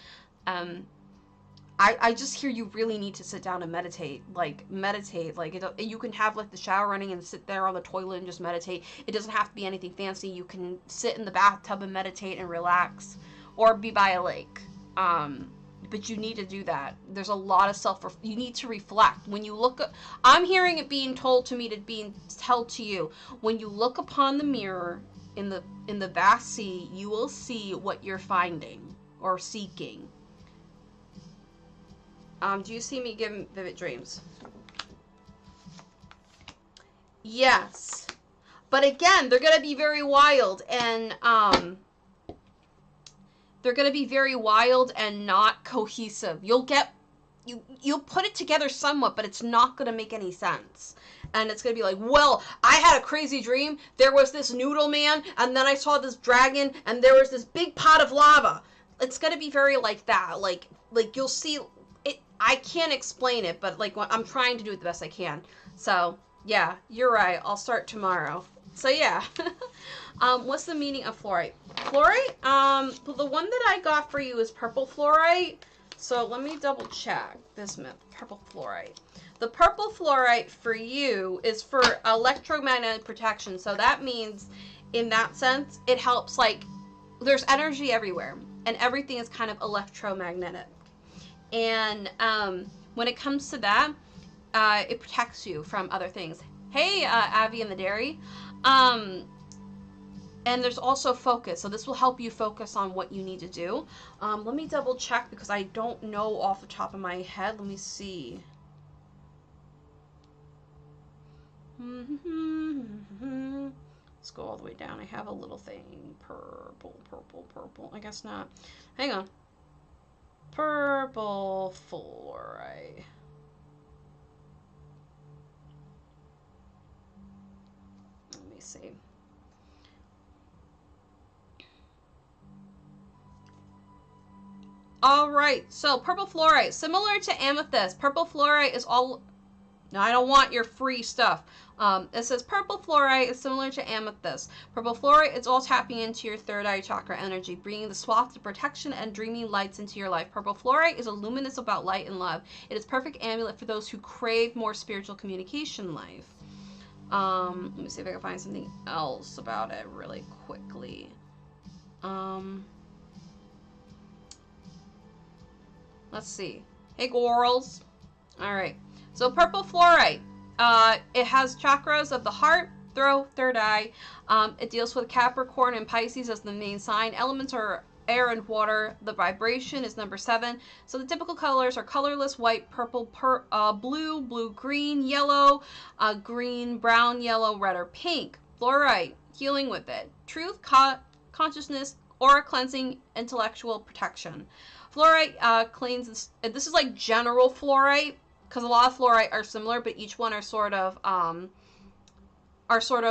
I just hear you really need to sit down and meditate. Like, you can have, like, the shower running and sit there on the toilet and just meditate. It doesn't have to be anything fancy. You can sit in the bathtub and meditate and relax, or be by a lake. But you need to do that. There's a lot of you need to reflect. When you look, I'm hearing it being told to me, told to you, when you look upon the mirror in the vast sea, you will see what you're finding or seeking. Do you see me giving vivid dreams? Yes. But again, they're going to be very wild and not cohesive. You'll put it together somewhat, but it's not going to make any sense. And it's going to be like, well, I had a crazy dream. There was this noodle man, and then I saw this dragon, and there was this big pot of lava. It's going to be very like that. Like you'll see it. I can't explain it, but like I'm trying to do it the best I can. So yeah, you're right. I'll start tomorrow. So yeah. What's the meaning of fluorite? Fluorite, the one that I got for you is purple fluorite. So let me double check this myth. Purple fluorite. The purple fluorite for you is for electromagnetic protection. So that means, in that sense, it helps, like, there's energy everywhere. And everything is kind of electromagnetic. And when it comes to that, it protects you from other things. Hey, Abby and the Dairy. And there's also focus. So this will help you focus on what you need to do. Let me double check because I don't know off the top of my head. Let me see. Let's go all the way down. I have a little thing. Purple, purple, purple. I guess not. Hang on. Purple fluorite. Let me see. All right, so purple fluorite, similar to amethyst. Purple fluorite is all... No, I don't want your free stuff. It says purple fluorite is similar to amethyst. Purple fluorite is all tapping into your third eye chakra energy, bringing the swath of protection and dreaming lights into your life. Purple fluorite is a luminous about light and love. It is perfect amulet for those who crave more spiritual communication life. Let me see if I can find something else about it really quickly. Let's see. Hey, girls. All right. So purple fluorite. It has chakras of the heart, throat, third eye. It deals with Capricorn and Pisces as the main sign. Elements are air and water. The vibration is number 7. So the typical colors are colorless, white, purple, blue, blue-green, yellow, green, brown, yellow, red, or pink. Fluorite. Healing with it. Truth, consciousness, aura cleansing, intellectual protection. Fluorite cleans. This is like general fluorite, because a lot of fluorite are similar, but each one are sort of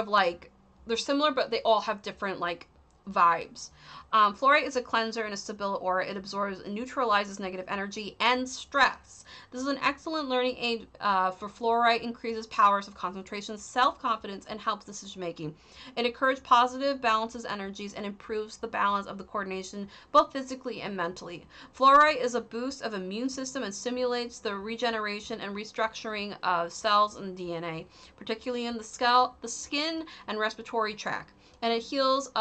like, they're similar, but they all have different like vibes. Fluorite is a cleanser and a stable aura. It absorbs and neutralizes negative energy and stress. This is an excellent learning aid for fluorite. Increases powers of concentration, self-confidence, and helps decision making. It encourages positive, balances energies, and improves the balance of the coordination both physically and mentally. Fluorite is a boost of immune system and stimulates the regeneration and restructuring of cells and DNA, particularly in the skin and respiratory tract. And it heals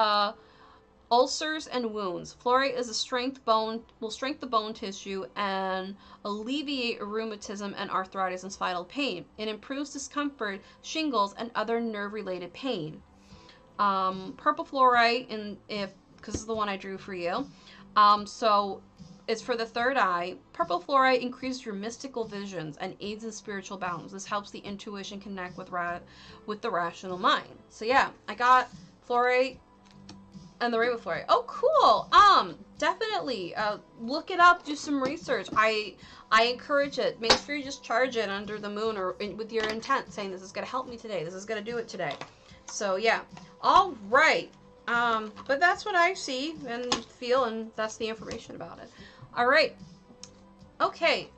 ulcers and wounds. Fluorite is will strengthen the bone tissue and alleviate rheumatism and arthritis and spinal pain. It improves discomfort, shingles, and other nerve-related pain. Purple fluorite, because this is the one I drew for you. So it's for the third eye. Purple fluorite increases your mystical visions and aids in spiritual balance. This helps the intuition connect with the rational mind. So yeah, I got fluorite and the rainbow fluorite. Oh, cool. Definitely look it up, do some research. I encourage it. Make sure you just charge it under the moon or with your intent, saying this is going to help me today. This is going to do it today. So yeah. All right. But that's what I see and feel, and that's the information about it. All right. Okay.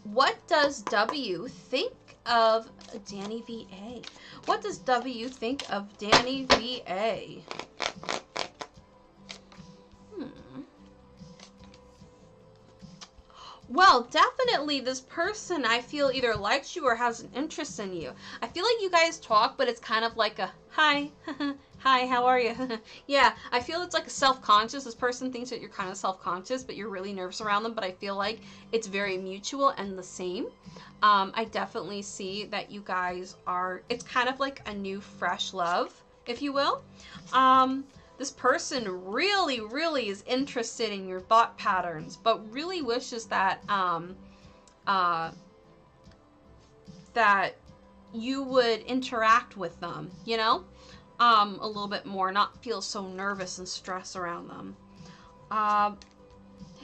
What does W think of Danny VA? What does W think of Danny VA? Well, definitely this person, I feel, either likes you or has an interest in you. I feel like you guys talk, but it's kind of like a, hi, hi, how are you? Yeah, I feel it's like a self-conscious. This person thinks that you're kind of self-conscious, but you're really nervous around them, but I feel like it's very mutual and the same. I definitely see that you guys are, it's kind of like a new, fresh love, if you will. This person really, really is interested in your thought patterns, but really wishes that, that you would interact with them, you know, a little bit more, not feel so nervous and stress around them.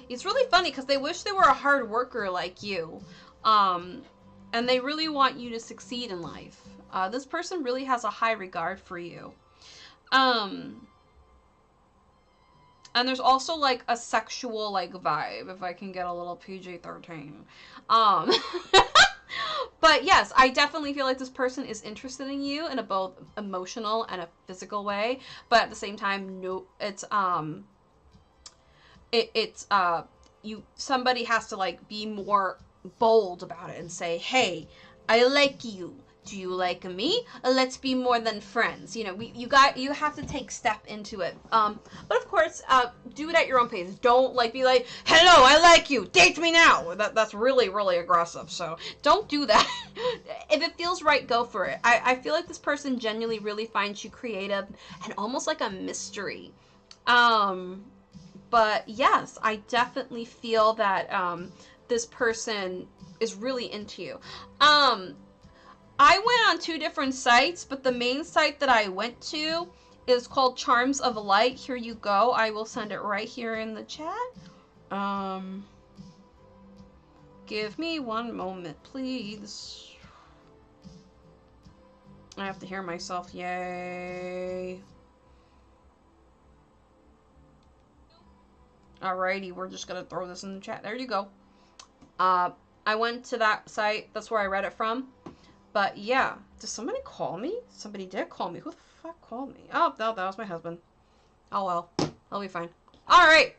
It's really funny because they wish they were a hard worker like you, and they really want you to succeed in life. This person really has a high regard for you. And there's also, like, a sexual, like, vibe, if I can get a little PG-13. But yes, I definitely feel like this person is interested in you in a both emotional and a physical way. But at the same time, no, somebody has to, like, be more bold about it and say, hey, I like you. Do you like me? Let's be more than friends. You know, you have to take step into it. But of course, do it at your own pace. Don't, like, be like, hello, I like you, date me now. That's really, really aggressive. So don't do that. If it feels right, go for it. I feel like this person genuinely really finds you creative and almost like a mystery. But yes, I definitely feel that this person is really into you. I went on 2 different sites, but the main site that I went to is called Charms of Light. Here you go. I will send it right here in the chat. Give me one moment, please. I have to hear myself. Yay. Alrighty, we're just gonna throw this in the chat. There you go. I went to that site. That's where I read it from. But yeah, did somebody call me? Somebody did call me. Who the fuck called me? Oh, no, that was my husband. Oh well, I'll be fine. All right.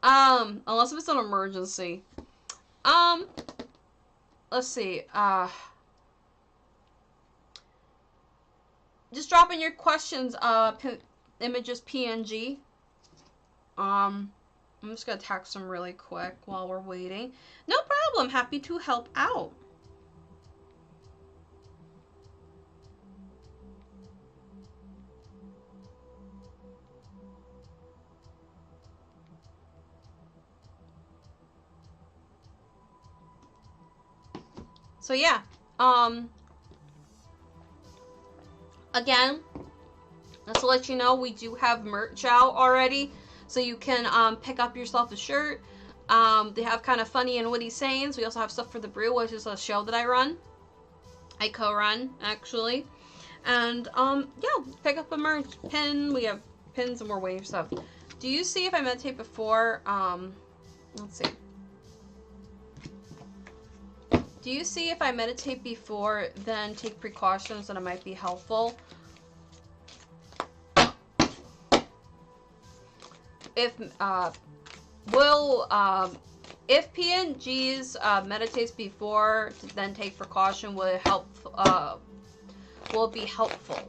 Unless if it's an emergency. Let's see. Just drop in your questions. Images PNG. I'm just gonna text them really quick while we're waiting. No problem. Happy to help out. So yeah, again, just to let you know, we do have merch out already, so you can pick up yourself a shirt. They have kind of funny and witty sayings. We also have stuff for the brew, which is a show that I co-run actually, and yeah, pick up a merch pin. We have pins and more wave stuff. Do you see if I meditate before? Let's see. Do you see if I meditate before, then take precautions that it might be helpful? If PNG's meditates before, then take precaution, will it help? Will it be helpful?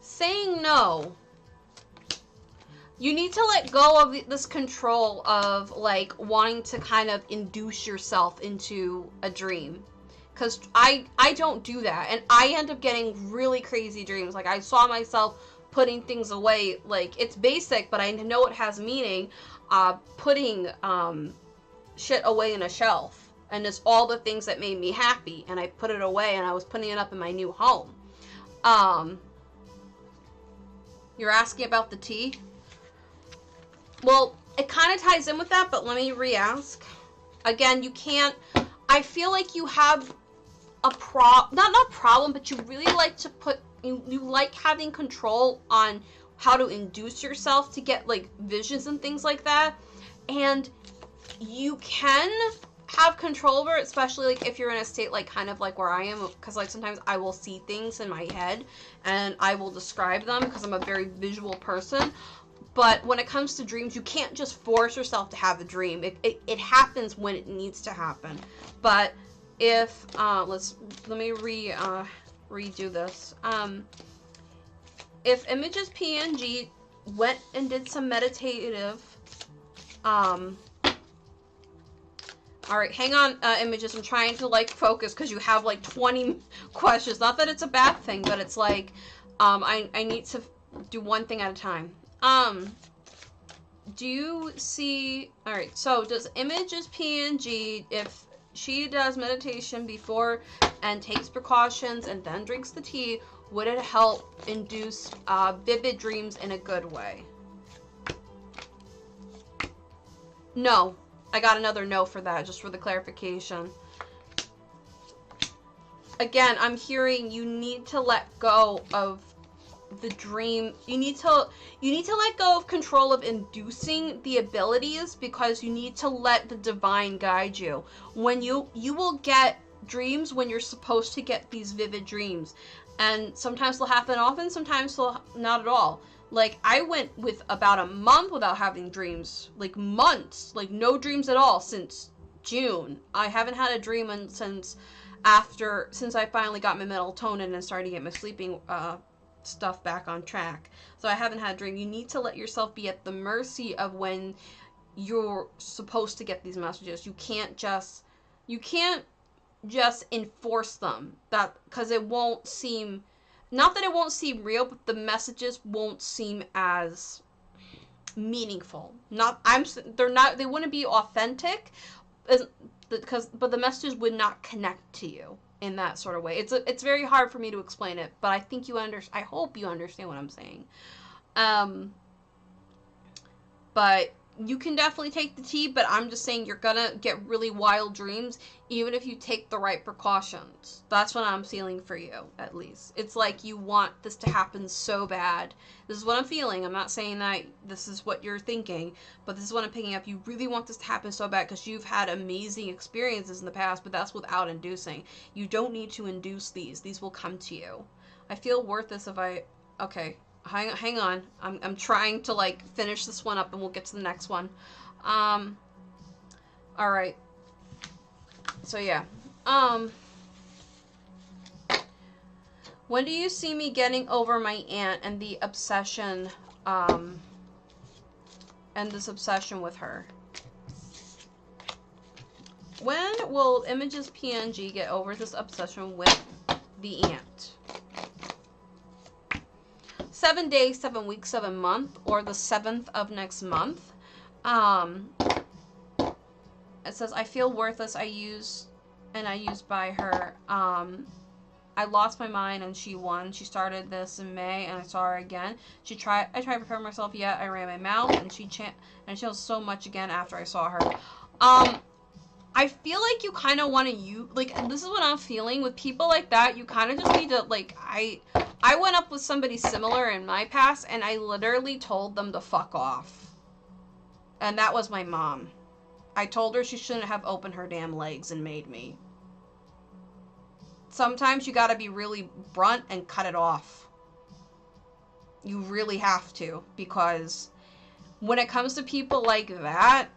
Saying no. You need to let go of this control of, like, wanting to kind of induce yourself into a dream. Because I don't do that. And I end up getting really crazy dreams. Like, I saw myself putting things away. Like, it's basic, but I know it has meaning. Putting shit away in a shelf. And it's all the things that made me happy. And I put it away, and I was putting it up in my new home. You're asking about the tea? Well, it kind of ties in with that, but let me re-ask. Again, you can't... I feel like you have a not problem, but you really like to put... You like having control on how to induce yourself to get, like, visions and things like that. And you can have control over it, especially, like, if you're in a state, like, kind of like where I am. Because, like, sometimes I will see things in my head, and I will describe them, because I'm a very visual person. But when it comes to dreams, you can't just force yourself to have a dream. It happens when it needs to happen. But if let me redo this. If Images PNG went and did some meditative, all right, hang on, Images. I'm trying to, like, focus because you have, like, 20 questions. Not that it's a bad thing, but it's like I need to do one thing at a time. do you see, all right, so does Image's PNG, if she does meditation before and takes precautions and then drinks the tea, would it help induce vivid dreams in a good way? No. I got another no for that, just for the clarification. Again, I'm hearing you need to let go of the dream. You need to let go of control of inducing the abilities, because you need to let the divine guide you. When you will get dreams when you're supposed to get these vivid dreams, and sometimes they'll happen often, sometimes they'll not at all. Like, I went with about a month without having dreams, like months, like no dreams at all since June. I haven't had a dream since I finally got my melatonin and started to get my sleeping stuff back on track. So I haven't had a dream. You need to let yourself be at the mercy of when you're supposed to get these messages. You can't just enforce them, that because it won't seem, not that it won't seem real, but the messages won't seem as meaningful. They wouldn't be authentic, but the messages would not connect to you in that sort of way. It's very hard for me to explain it, but I think I hope you understand what I'm saying. But you can definitely take the tea, but I'm just saying you're gonna get really wild dreams even if you take the right precautions. That's what I'm feeling for you, at least. It's like you want this to happen so bad. This is what I'm feeling. I'm not saying that this is what you're thinking, but this is what I'm picking up. You really want this to happen so bad because you've had amazing experiences in the past, but that's without inducing. You don't need to induce these. These will come to you. I feel worthless if I... Okay. Hang on. I'm trying to, like, finish this one up and we'll get to the next one. Alright. So, yeah. When do you see me getting over my aunt and the obsession, and this obsession with her? When will Image's PNG get over this obsession with the aunt? 7 days, 7 weeks, 7 months, or the 7th of next month. It says, I feel worthless. I used by her. I lost my mind and she won. She started this in May and I saw her again. I tried to prepare myself, yet I ran my mouth, and she chose so much again after I saw her. I feel like you kind of want to this is what I'm feeling with people like that. You kind of just need to, like, I went up with somebody similar in my past, and I literally told them to fuck off. And that was my mom. I told her she shouldn't have opened her damn legs and made me. Sometimes you gotta be really blunt and cut it off. You really have to, because when it comes to people like that,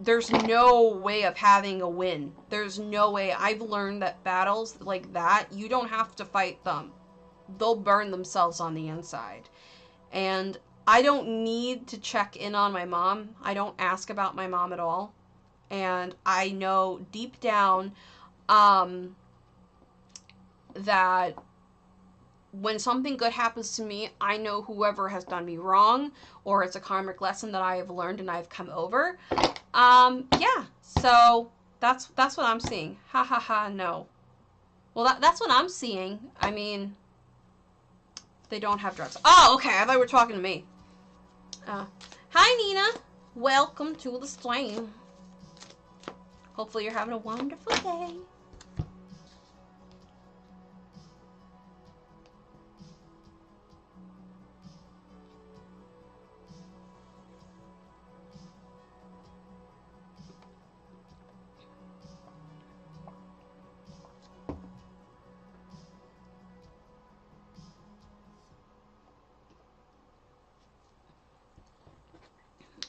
there's no way of having a win. There's no way. I've learned that battles like that, you don't have to fight them. They'll burn themselves on the inside. And I don't need to check in on my mom. I don't ask about my mom at all. And I know deep down that when something good happens to me, I know whoever has done me wrong, or it's a karmic lesson that I have learned and I've come over. Yeah, so that's what I'm seeing. Ha ha ha, no. Well, that's what I'm seeing. I mean, they don't have drugs. Oh, okay, I thought you were talking to me. Hi, Nina. Welcome to the stream. Hopefully you're having a wonderful day.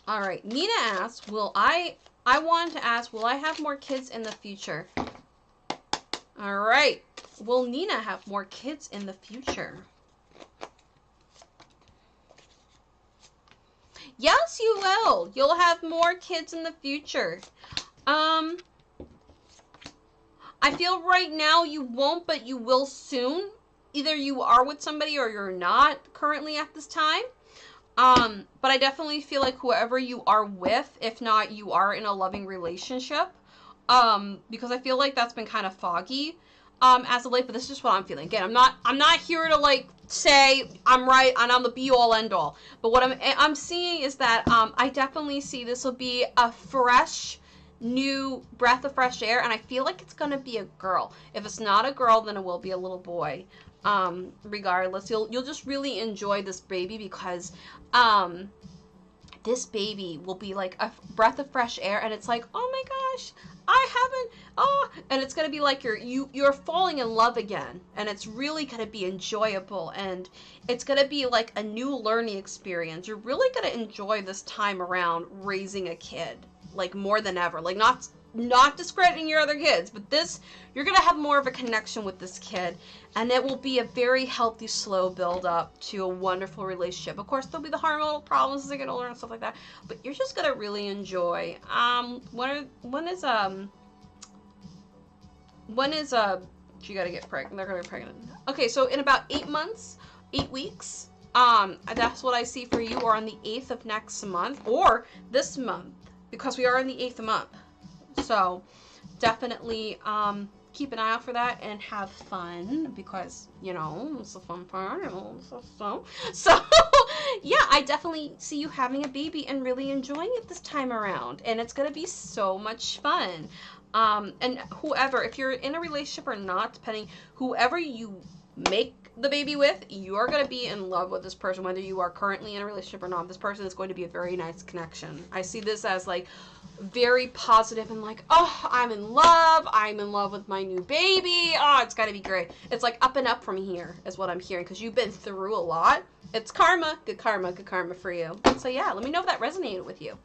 All right, Nina asks, I wanted to ask, will I have more kids in the future? All right, will Nina have more kids in the future? Yes, you will. You'll have more kids in the future. I feel right now you won't, but you will soon. Either you are with somebody or you're not currently at this time. But I definitely feel like whoever you are with, if not you are in a loving relationship, because I feel like that's been kind of foggy, as of late, but this is just what I'm feeling. Again, I'm not here to like say I'm right and I'm the be all end all, but what I'm seeing is that, I definitely see this will be a fresh, new breath of fresh air, and I feel like it's gonna be a girl. If it's not a girl, then it will be a little boy. Regardless, you'll just really enjoy this baby because, this baby will be like a breath of fresh air, and it's like, oh my gosh, and it's gonna be like you're falling in love again, and it's really gonna be enjoyable, and it's gonna be like a new learning experience. You're really gonna enjoy this time around raising a kid, like more than ever. Like not discrediting your other kids, but this, you're gonna have more of a connection with this kid, and it will be a very healthy, slow build up to a wonderful relationship. Of course, there'll be the hormonal problems as they get older and stuff like that, but you're just gonna really enjoy. When is she gotta get pregnant? They're gonna get pregnant. Okay, so in about 8 months, 8 weeks. That's what I see for you, or on the 8th of next month, or this month, because we are in the 8th month. So definitely keep an eye out for that and have fun, because you know it's a fun part. So yeah, I definitely see you having a baby and really enjoying it this time around, and it's gonna be so much fun. And whoever, if you're in a relationship or not, depending, whoever you make the baby with, you're going to be in love with this person, whether you are currently in a relationship or not. This person is going to be a very nice connection. I see this as like very positive and like, oh, I'm in love with my new baby, oh, it's got to be great. It's like up and up from here is what I'm hearing, because you've been through a lot. It's karma, good karma for you. So yeah, let me know if that resonated with you.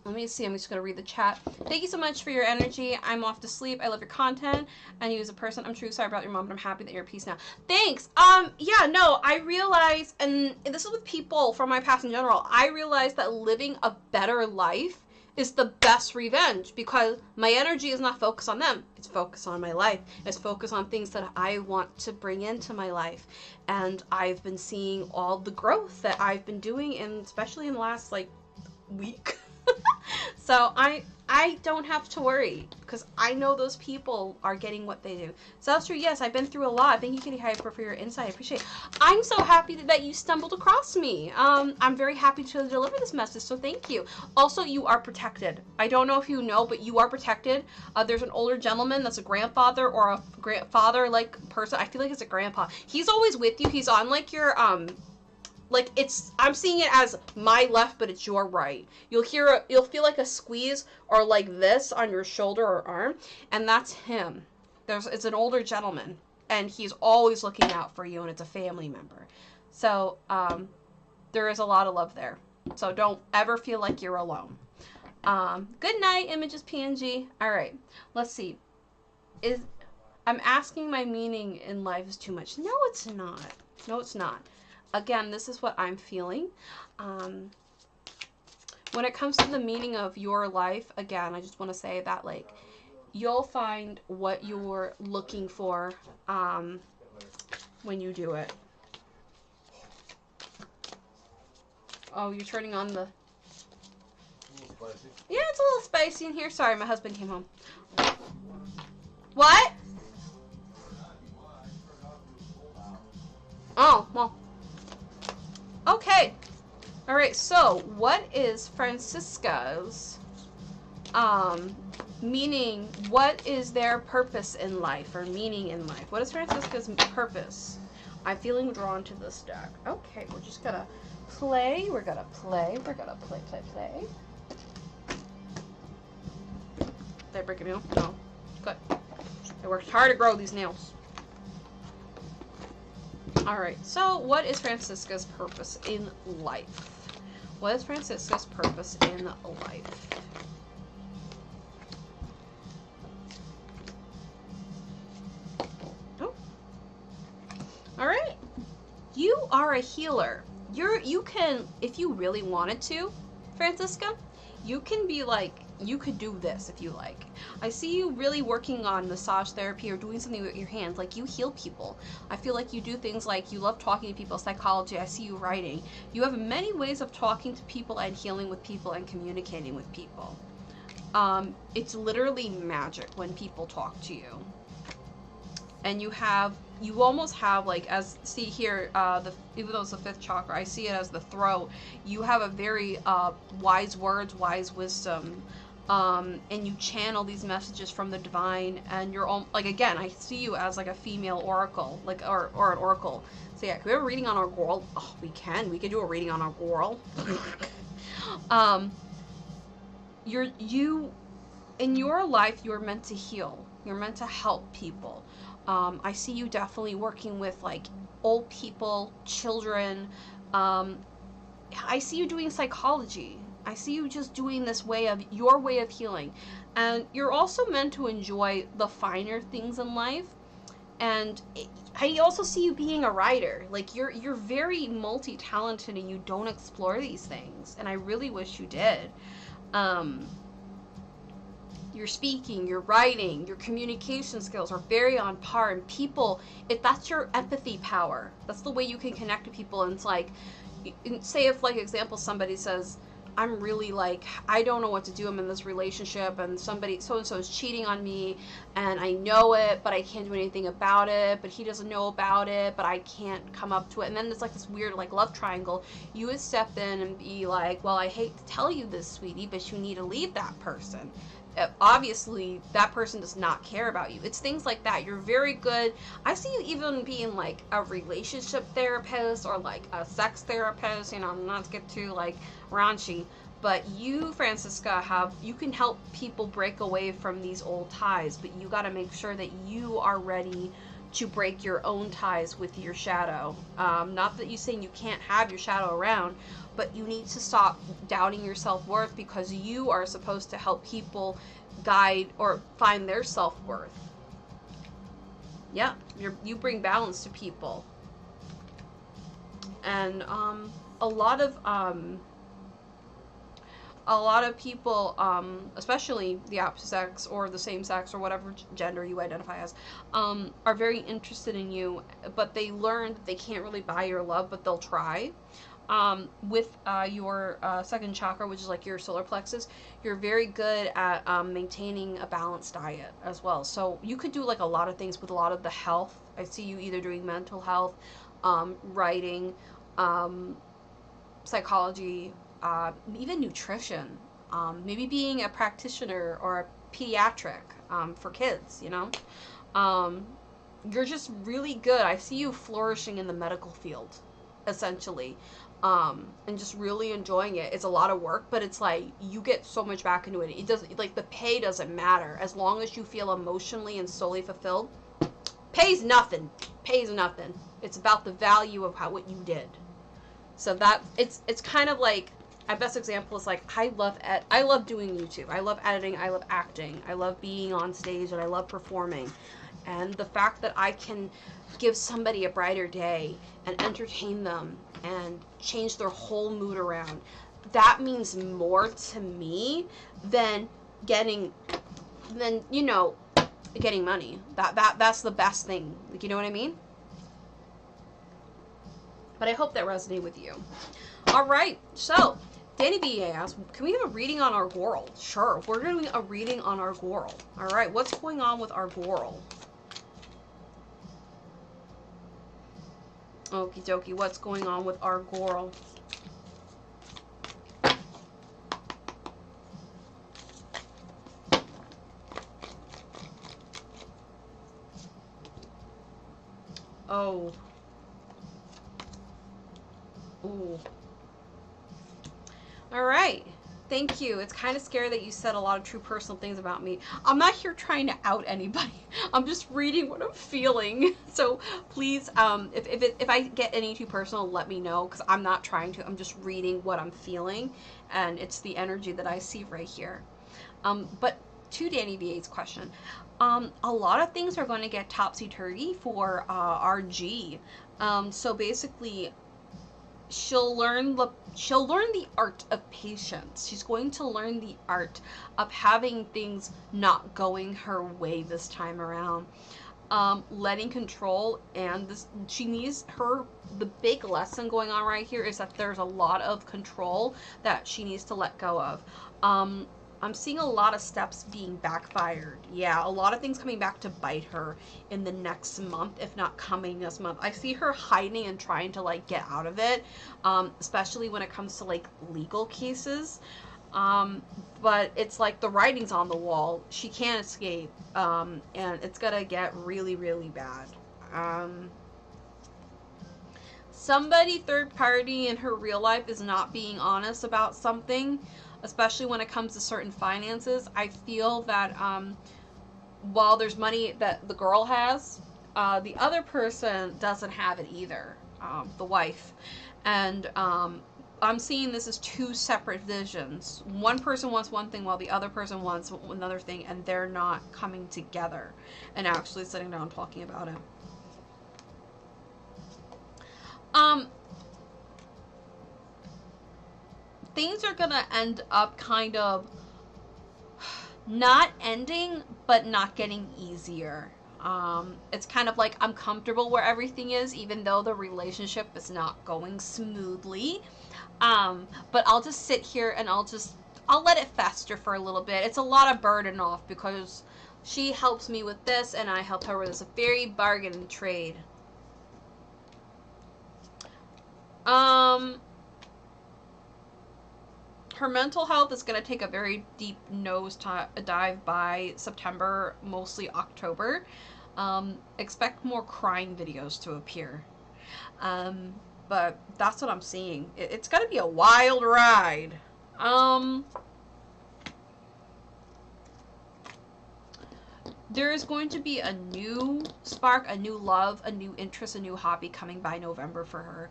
Let me see. I'm just going to read the chat. Thank you so much for your energy. I'm off to sleep. I love your content and you as a person. I'm truly sorry about your mom, but I'm happy that you're at peace now. Thanks. Yeah, no, I realize, and this is with people from my past in general, I realize that living a better life is the best revenge, because my energy is not focused on them. It's focused on my life. It's focused on things that I want to bring into my life. And I've been seeing all the growth that I've been doing, and especially in the last like week. So I don't have to worry, because I know those people are getting what they do. So that's true. Yes, I've been through a lot. Thank you, KittyHiPur, for your insight. I appreciate it. I'm so happy that you stumbled across me. I'm very happy to deliver this message, so thank you. Also, you are protected. I don't know if you know, but you are protected. There's an older gentleman that's a grandfather or a grandfather-like person. I feel like it's a grandpa. He's always with you. He's on like your like I'm seeing it as my left, but it's your right. You'll feel like a squeeze or like this on your shoulder or arm, and that's him. It's an older gentleman, and he's always looking out for you, and it's a family member. So there is a lot of love there. So don't ever feel like you're alone. Good night, Images PNG. All right, let's see. I'm asking my meaning in life is too much. No, it's not. No, it's not. Again, this is what I'm feeling. When it comes to the meaning of your life, again, I just want to say that, like, you'll find what you're looking for when you do it. Oh, you're turning on the... A little spicy. Yeah, it's a little spicy in here. Sorry, my husband came home. What? Oh, well... Okay. All right. So, what is Francisca's meaning? What is their purpose in life, or meaning in life? What is Francisca's purpose? I'm feeling drawn to this deck. Okay, we're just gonna play. We're gonna play. We're gonna play. Did I break a nail? No. Good. I worked hard to grow these nails. Alright, so what is Francisca's purpose in life? What is Francisca's purpose in life? Oh. Alright. You are a healer. You can, if you really wanted to, Francisca, you can be like you could do this if you like. I see you really working on massage therapy or doing something with your hands. Like, you heal people. I feel like you do things like you love talking to people, psychology. I see you writing. You have many ways of talking to people and healing with people and communicating with people. It's literally magic when people talk to you. And you almost have, like, as, see here, even though it's the 5th chakra, I see it as the throat. You have a very wise words, wise wisdom, and you channel these messages from the divine, and you're like, again, I see you as like a female oracle, like, or an oracle. So yeah, can we have a reading on our girl? Oh, we could do a reading on our girl. You in your life, you're meant to heal. You're meant to help people. I see you definitely working with, like, old people, children. I see you doing psychology. I see you just doing this your way of healing. And you're also meant to enjoy the finer things in life. And I also see you being a writer. Like, you're very multi-talented and you don't explore these things. And I really wish you did. Your speaking, your writing, your communication skills are very on par, and people, if that's your empathy power, that's the way you can connect to people. And it's like, say if, like, example, somebody says, I'm really, like, I don't know what to do, I'm in this relationship, and somebody, so-and-so is cheating on me, and I know it, but I can't do anything about it, but he doesn't know about it, but I can't come up to it, and then it's like this weird, like, love triangle. You would step in and be like, well, I hate to tell you this, sweetie, but you need to leave that person. Obviously that person does not care about you. It's things like that. You're very good. I see you even being like a relationship therapist or like a sex therapist, you know, not to get too like raunchy, but you, Francisca, you can help people break away from these old ties, but you got to make sure that you are ready to break your own ties with your shadow. Not that you're saying you can't have your shadow around, but you need to stop doubting your self-worth, because you are supposed to help people guide or find their self-worth. Yeah, you bring balance to people. And a lot of people, especially the opposite sex or the same sex or whatever gender you identify as, are very interested in you, but they learn that they can't really buy your love, but they'll try. With your 2nd chakra, which is like your solar plexus, you're very good at maintaining a balanced diet as well. So you could do like a lot of things with a lot of the health. I see you either doing mental health, writing, psychology, even nutrition, maybe being a practitioner or a pediatric for kids, you know. You're just really good. I see you flourishing in the medical field, essentially. And just really enjoying it. It's a lot of work, but it's like you get so much back into it. It doesn't, like, the pay doesn't matter as long as you feel emotionally and solely fulfilled. Pays nothing. It's about the value of what you did. So that it's kind of like, my best example is like, I love doing YouTube. I love editing. I love acting. I love being on stage, and I love performing. And the fact that I can give somebody a brighter day and entertain them and change their whole mood around, that means more to me than getting money. That's the best thing. Like, you know what I mean? But I hope that resonated with you. All right, so Danny B asks, can we have a reading on our girl? Sure, we're doing a reading on our girl. All right, what's going on with our girl? Okie dokie, what's going on with our girl? Oh. Ooh. All right. Thank you. It's kind of scary that you said a lot of true personal things about me. I'm not here trying to out anybody. I'm just reading what I'm feeling. So please, if I get any too personal, let me know, because I'm not trying to. I'm just reading what I'm feeling, and it's the energy that I see right here. But to Danny VA's question, a lot of things are going to get topsy-turvy for RG. So basically, she'll learn the art of patience. She's going to learn the art of having things not going her way this time around. Letting control, and this, she needs the big lesson going on right here is that there's a lot of control that she needs to let go of. I'm seeing a lot of steps being backfired. Yeah, a lot of things coming back to bite her in the next month, if not coming this month. I see her hiding and trying to like get out of it, especially when it comes to like legal cases. But it's like the writing's on the wall. She can't escape, and it's gonna get really, really bad. Somebody third party in her real life is not being honest about something, especially when it comes to certain finances. I feel that while there's money that the girl has, the other person doesn't have it either, the wife. And I'm seeing this as two separate visions. One person wants one thing while the other person wants another thing, and they're not coming together and actually sitting down talking about it. Things are gonna end up kind of not ending, but not getting easier. It's kind of like I'm comfortable where everything is, even though the relationship is not going smoothly. But I'll just sit here and I'll let it fester for a little bit. It's a lot of burden off because she helps me with this and I help her with this. A very bargain and trade. Her mental health is going to take a very deep nose dive by September, mostly October. Expect more crying videos to appear. But that's what I'm seeing. It's going to be a wild ride. There is going to be a new spark, a new love, a new interest, a new hobby coming by November for her.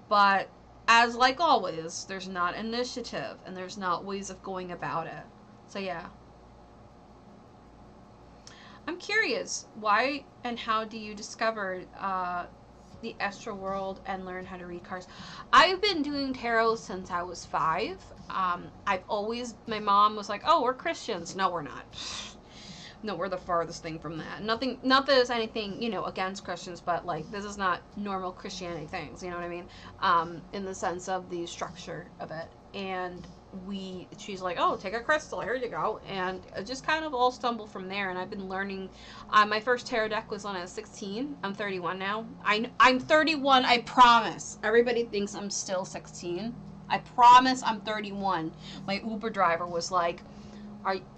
But as like always, there's not initiative and there's not ways of going about it. So yeah. I'm curious, why and how do you discover the astral world and learn how to read cards? I've been doing tarot since I was 5. My mom was like, oh, we're Christians. No, we're not. No, we're the farthest thing from that. Not that there's anything, against Christians, but, like, this is not normal Christianity things, you know what I mean? In the sense of the structure of it. And she's like, oh, take a crystal, here you go. And it just kind of all stumbled from there, and I've been learning. My first tarot deck was when I was 16. I'm 31 now. I'm 31, I promise. Everybody thinks I'm still 16. I promise I'm 31. My Uber driver was like,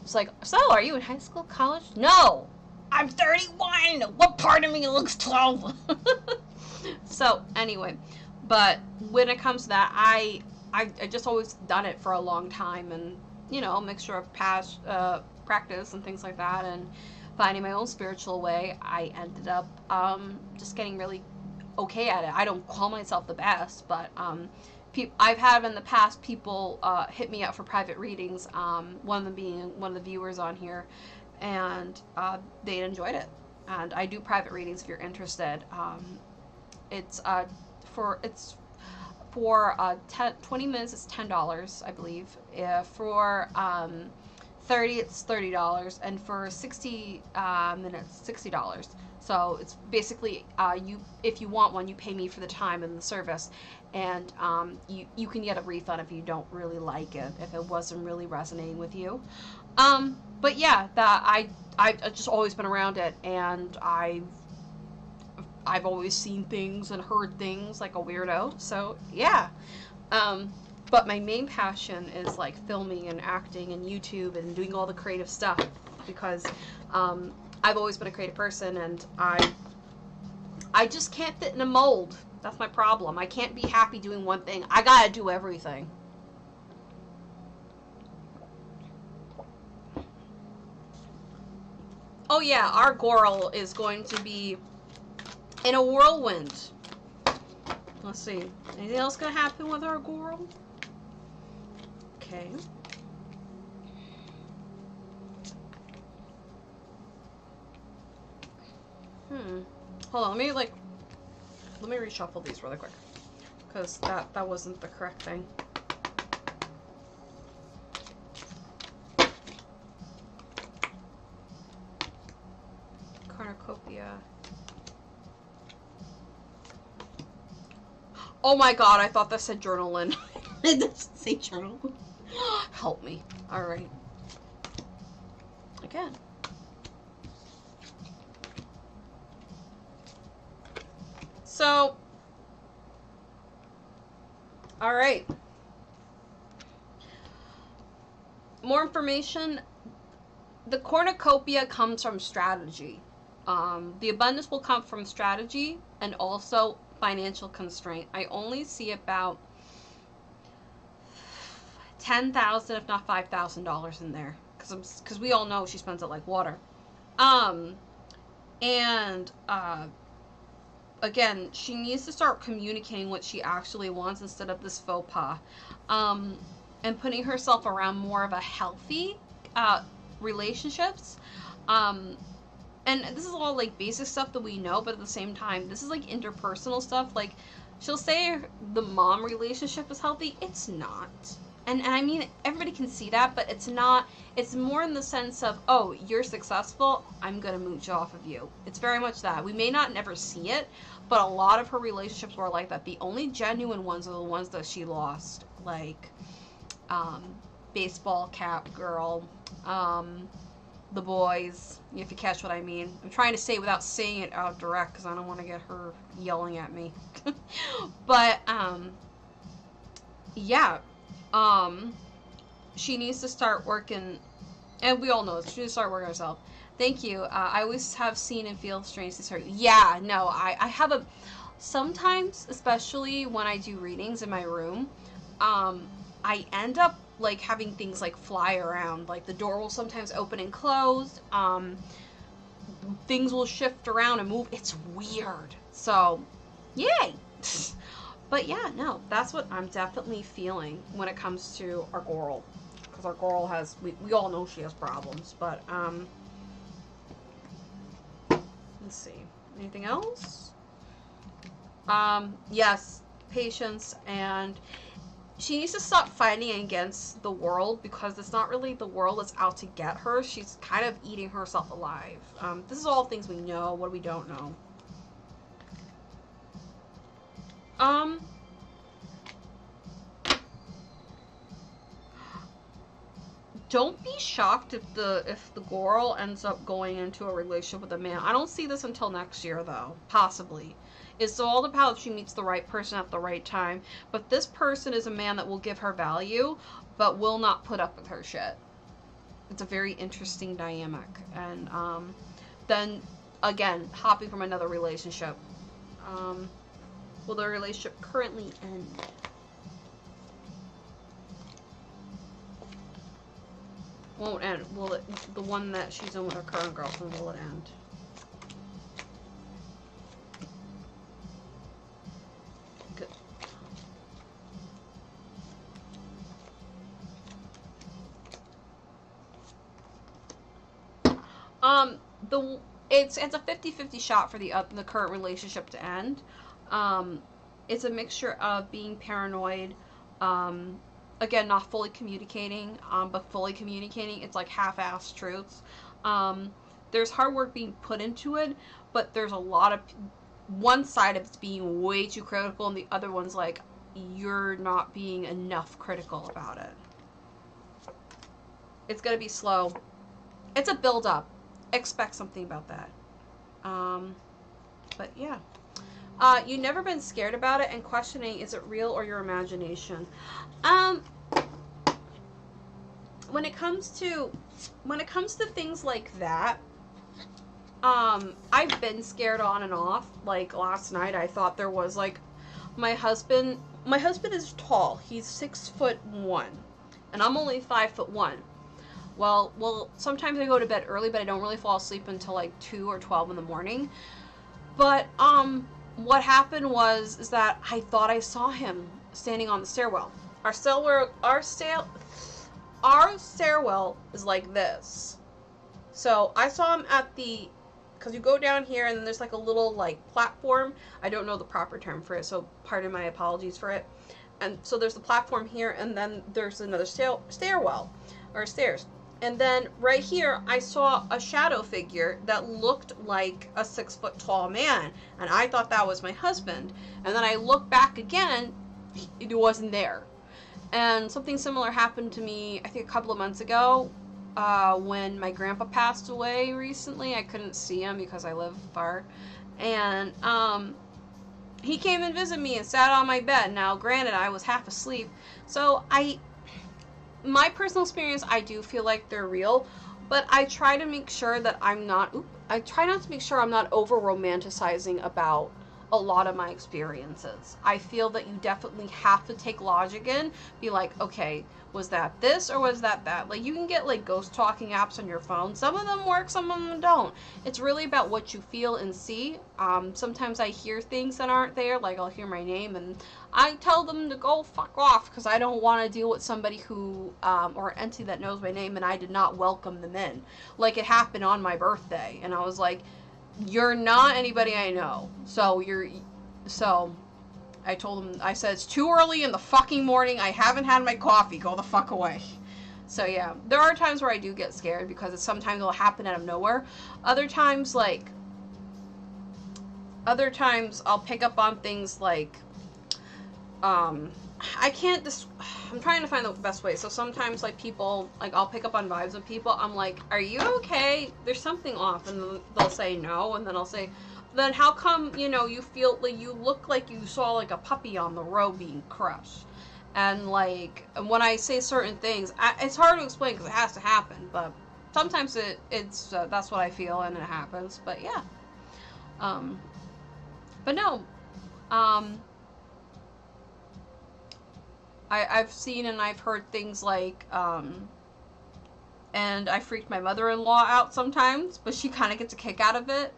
so are you in high school, college? No, I'm 31. What part of me looks 12? So anyway, but when it comes to that, I just always done it for a long time, and a mixture of past practice and things like that, and finding my own spiritual way. I ended up just getting really okay at it. I don't call myself the best, but I've had in the past people hit me up for private readings, one of them being one of the viewers on here, and they enjoyed it. And I do private readings if you're interested. It's for 20 minutes it's $10, I believe. For 30 it's $30, and for 60 minutes $60. So it's basically if you want one, you pay me for the time and the service, and you can get a refund if you don't really like it, if it wasn't really resonating with you. But yeah, I've just always been around it, and I've always seen things and heard things like a weirdo. So yeah. But my main passion is like filming and acting and YouTube and doing all the creative stuff, because I've always been a creative person, and I just can't fit in a mold. That's my problem. I can't be happy doing one thing. I gotta do everything. Oh yeah, our Karl is going to be in a whirlwind. Let's see. Anything else gonna happen with our Karl? Okay. Hold on, let me reshuffle these really quick. because that wasn't the correct thing. Cornucopia. Oh my god, I thought that said journalin. It doesn't say journal. Help me. Alright. Again. So, alright. More information. The cornucopia comes from strategy. The abundance will come from strategy and also financial constraint. I only see about $10,000, if not $5,000 in there, because we all know she spends it like water. Again, she needs to start communicating what she actually wants instead of this faux pas, and putting herself around more of a healthy relationships. And this is all like basic stuff that we know, but at the same time, this is like interpersonal stuff. Like, she'll say the mom relationship is healthy. It's not. And I mean, everybody can see that, but it's not. It's more in the sense of, oh, you're successful, I'm gonna mooch off of you. It's very much that. We may not never see it, but a lot of her relationships were like that. The only genuine ones are the ones that she lost. Like, baseball cap girl, the boys, if you catch what I mean. I'm trying to say it without saying it out direct because I don't want to get her yelling at me. But, yeah. She needs to start working, and we all know this, she needs to start working herself. Thank you. I always have seen and feel strange to start. Yeah, no, I have a, sometimes, especially when I do readings in my room, I end up like having things like fly around. Like the door will sometimes open and close. Things will shift around and move. It's weird. So, yay! But yeah, no, that's what I'm definitely feeling when it comes to our girl. Because our girl has, we all know she has problems. But, let's see. Anything else? Yes, patience, and she needs to stop fighting against the world, because it's not really the world that's out to get her. She's kind of eating herself alive. This is all things we know. What we don't know. Don't be shocked if the girl ends up going into a relationship with a man. I don't see this until next year, though. Possibly. It's all about if she meets the right person at the right time. But this person is a man that will give her value, but will not put up with her shit. It's a very interesting dynamic. And then, again, hopping from another relationship. Will the relationship currently end? Won't end. Will it? The one that she's in with her current girlfriend, will it end? Good. It's a 50-50 shot for the current relationship to end. It's a mixture of being paranoid, again, not fully communicating, but fully communicating. It's like half-assed truths. There's hard work being put into it, but there's a lot of, one side of it's being way too critical, and the other one's like, you're not being enough critical about it. It's gonna be slow. It's a build-up. Expect something about that. But yeah. You've never been scared about it and questioning, is it real or your imagination? When it comes to things like that, I've been scared on and off. Like last night, I thought there was like, my husband is tall. He's 6'1", and I'm only 5'1". Well, sometimes I go to bed early, but I don't really fall asleep until like 2 or 12 in the morning. But, what happened is that I thought I saw him standing on the stairwell. Our stairwell is like this. So I saw him at the because you go down here and then there's like a little like platform. I don't know the proper term for it, so pardon my apologies for it. And so there's the platform here, and then there's another stairwell or stairs. And then right here, I saw a shadow figure that looked like a 6 foot tall man, and I thought that was my husband. And then I looked back again, it wasn't there. And something similar happened to me, I think, a couple of months ago, when my grandpa passed away recently. I couldn't see him because I live far. And he came and visited me and sat on my bed. Now, granted, I was half asleep, so my personal experience, I do feel like they're real, but I try to make sure that I try not to make sure I'm not over romanticizing about a lot of my experiences. I feel that you definitely have to take logic in, be like, okay, was that this or was that that? Like, you can get like ghost talking apps on your phone. Some of them work, some of them don't. It's really about what you feel and see. Sometimes I hear things that aren't there, like I'll hear my name and I tell them to go fuck off because I don't want to deal with somebody who, or an entity that knows my name and I did not welcome them in. Like, it happened on my birthday and I was like, you're not anybody I know. So I told him, I said, it's too early in the fucking morning. I haven't had my coffee. Go the fuck away. So yeah, there are times where I do get scared because sometimes it'll happen out of nowhere. Other times I'll pick up on things like, I'm trying to find the best way. So sometimes like people, like I'll pick up on vibes of people. I'm like, are you okay? There's something off. And they'll say no. And then I'll say, then how come, you feel like you look like you saw like a puppy on the road being crushed? And like, when I say certain things, it's hard to explain because it has to happen. But sometimes it's that's what I feel and it happens. But yeah. But no. I've seen and I've heard things like, and I freaked my mother-in-law out sometimes, but she kind of gets a kick out of it.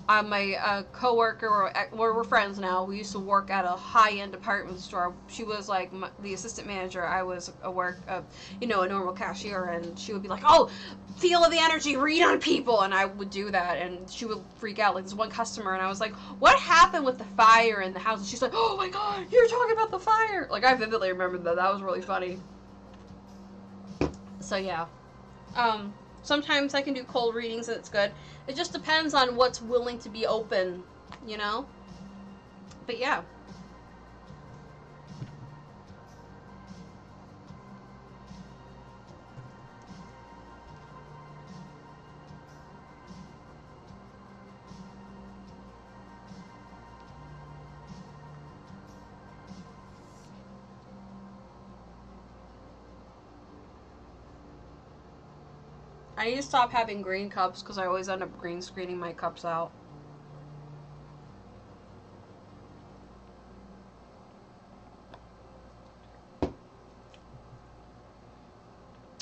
My coworker, we're friends now. We used to work at a high-end department store. She was like the assistant manager. I was a normal cashier, and she would be like, "Oh, feel the energy, read on people," and I would do that, and she would freak out. Like this one customer, and I was like, "What happened with the fire in the house?" And she's like, "Oh my god, you're talking about the fire!" Like I vividly remember that. That was really funny. So yeah, sometimes I can do cold readings and it's good. It just depends on what's willing to be open, But yeah. I need to stop having green cups because I always end up green screening my cups out.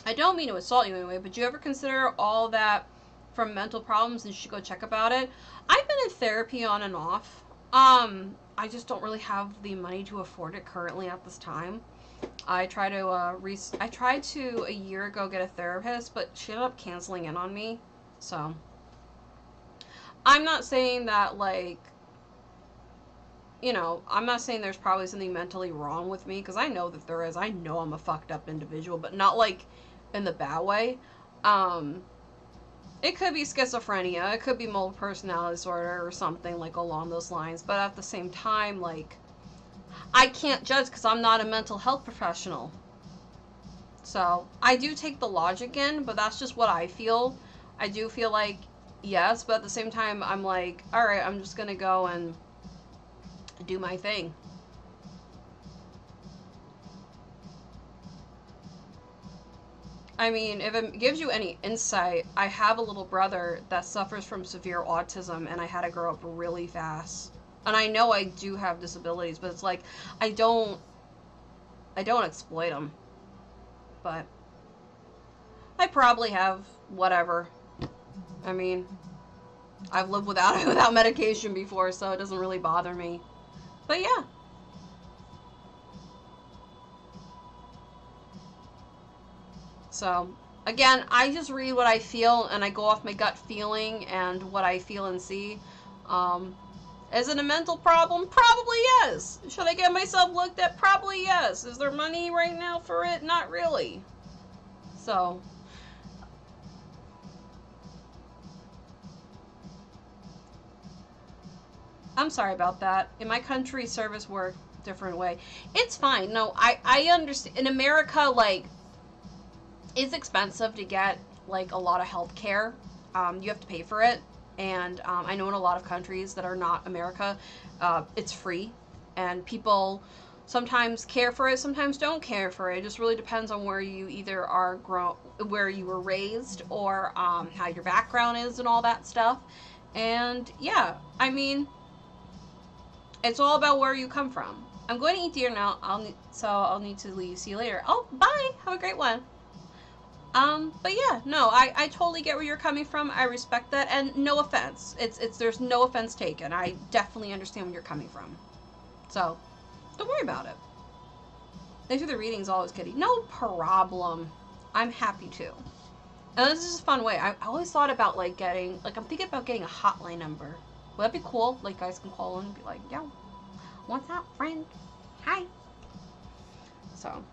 I don't mean to insult you anyway, but do you ever consider all that from mental problems and you should go check about it? I've been in therapy on and off. I just don't really have the money to afford it currently at this time. I tried to a year ago get a therapist, but she ended up canceling in on me. So I'm not saying that I'm not saying there's probably something mentally wrong with me, because I know that there is. I know I'm a fucked up individual, but not like in the bad way. It could be schizophrenia, it could be multiple personality disorder or something like along those lines, but at the same time, like, I can't judge because I'm not a mental health professional. So, I do take the logic in, but that's just what I feel. I do feel like, yes, but at the same time, I'm like, alright, I'm just gonna go and do my thing. I mean, if it gives you any insight, I have a little brother that suffers from severe autism, and I had to grow up really fast. And I know I do have disabilities, but it's like, I don't exploit them. But I probably have, whatever. I mean, I've lived without medication before, so it doesn't really bother me. But yeah. So, Again, I just read what I feel, and I go off my gut feeling and what I feel and see. Is it a mental problem? Probably yes. Should I get myself looked at? Probably yes. Is there money right now for it? Not really. So, I'm sorry about that. In my country, service work different way. It's fine. No, I understand. In America, like, it's expensive to get, like, a lot of health care. You have to pay for it. And I know in a lot of countries that are not America, it's free. And people sometimes care for it, sometimes don't care for it. It just really depends on where you either are where you were raised, or how your background is and all that stuff. And yeah, I mean, it's all about where you come from. I'm going to eat dinner now. I'll need to leave. See you later. Oh, bye. Have a great one. But yeah, no, I totally get where you're coming from. I respect that, and no offense. There's no offense taken. I definitely understand where you're coming from. So, don't worry about it. Thanks for the readings always, Kitty. No problem. I'm happy to. And this is a fun way. I always thought about, like, I'm thinking about getting a hotline number. Would that be cool? Like, guys can call in and be like, yo, what's up, friend? Hi. So.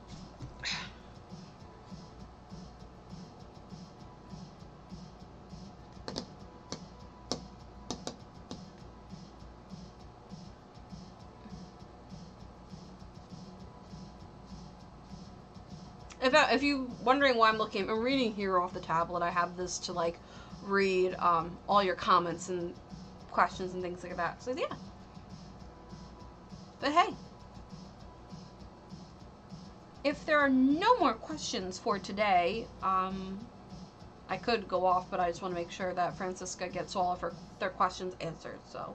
If you're wondering why I'm reading here off the tablet. I have this to, like, read all your comments and questions and things like that. So, yeah. But hey, if there are no more questions for today, I could go off, but I just want to make sure that Francisca gets all of their questions answered, so.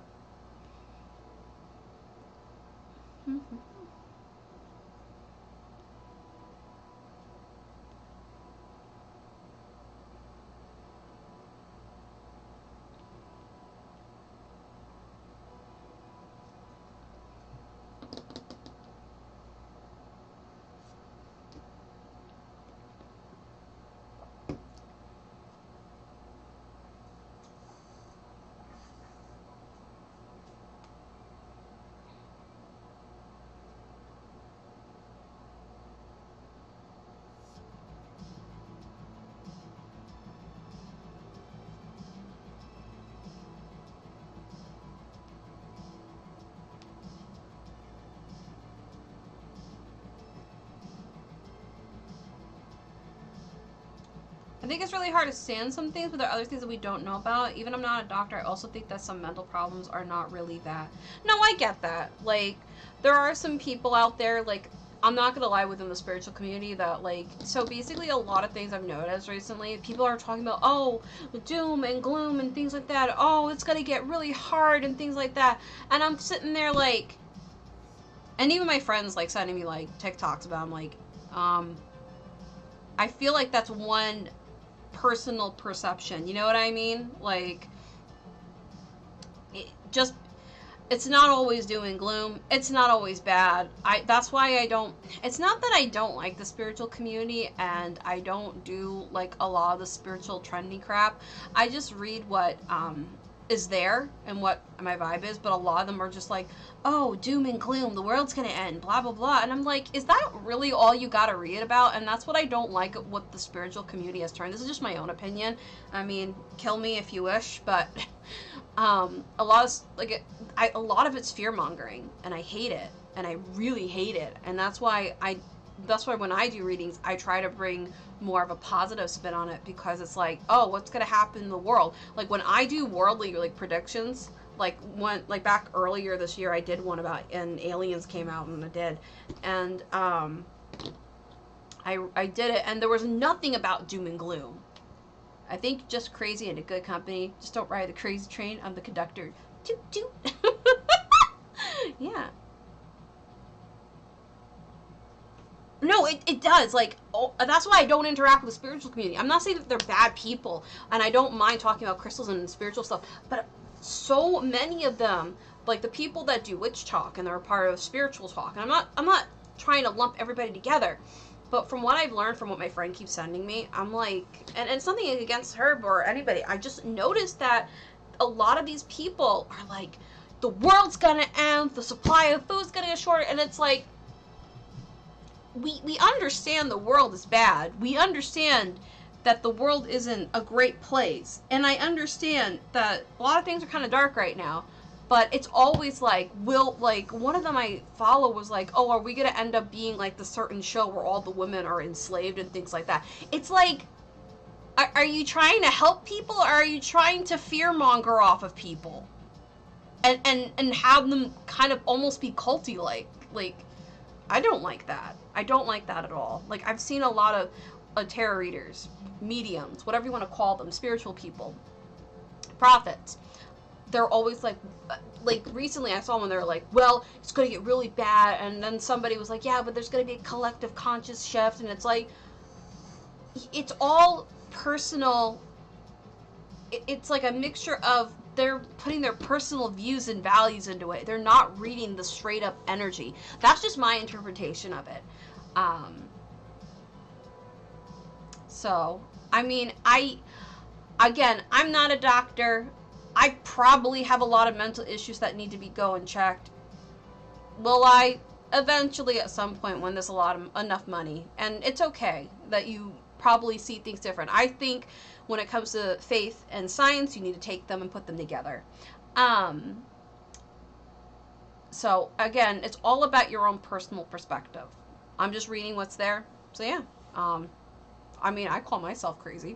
I think it's really hard to stand some things, but there are other things that we don't know about. Even I'm not a doctor, I also think that some mental problems are not really that. No, I get that. Like, there are some people out there, like, I'm not gonna lie, within the spiritual community that, like, so basically a lot of things I've noticed recently, people are talking about, oh, doom and gloom and things like that. Oh, it's gonna get really hard and things like that. And I'm sitting there, like, and even my friends, like, sending me, like, TikToks about, I'm like, I feel like that's one personal perception, you know what I mean? Like, it's not always doom and gloom. It's not always bad. That's why I don't, it's not that I don't like the spiritual community and I don't do, like, a lot of the spiritual trendy crap. I just read what is there and what my vibe is, but a lot of them are just like, oh, doom and gloom, the world's gonna end, blah blah blah, and I'm like, is that really all you gotta read about? And that's what I don't like what the spiritual community has turned. This is just my own opinion. I mean, kill me if you wish, but a lot of it's fear mongering, and I hate it, and I really hate it, and that's why when I do readings, I try to bring more of a positive spin on it, because it's like, oh, what's gonna happen in the world? Like, when I do worldly, like, predictions, like back earlier this year, I did one about, and aliens came out, and I did, and I did it, and there was nothing about doom and gloom. I think just crazy and a good company. Just don't ride the crazy train. I'm the conductor. Toot toot. Yeah. No, it does. Like, that's why I don't interact with the spiritual community. I'm not saying that they're bad people, and I don't mind talking about crystals and spiritual stuff, but so many of them, like the people that do witch talk and they're a part of spiritual talk, and I'm not trying to lump everybody together, But from what I've learned from what my friend keeps sending me, I'm like, and it's nothing against her or anybody, I just noticed that a lot of these people are like, the world's gonna end, the supply of food's gonna get shorter, and it's like, we understand the world is bad. We understand that the world isn't a great place. And I understand that a lot of things are kind of dark right now. But it's always like, one of them I follow was like, oh, are we going to end up being like the certain show where all the women are enslaved and things like that? It's like, are you trying to help people, or are you trying to fearmonger off of people? And have them kind of almost be culty like. I don't like that. I don't like that at all. Like, I've seen a lot of tarot readers, mediums, whatever you want to call them, spiritual people, prophets. They're always like recently I saw one, they were like, well, it's going to get really bad. And then somebody was like, yeah, but there's going to be a collective conscious shift. And it's like, it's all personal. It's like a mixture of, they're putting their personal views and values into it. They're not reading the straight up energy. That's just my interpretation of it. So, I mean, I'm not a doctor. I probably have a lot of mental issues that need to be checked. Will I eventually at some point when there's enough money? And it's okay that you probably see things different. I think when it comes to faith and science, you need to take them and put them together. So again, it's all about your own personal perspective. I'm just reading what's there. So yeah, I mean, I call myself crazy.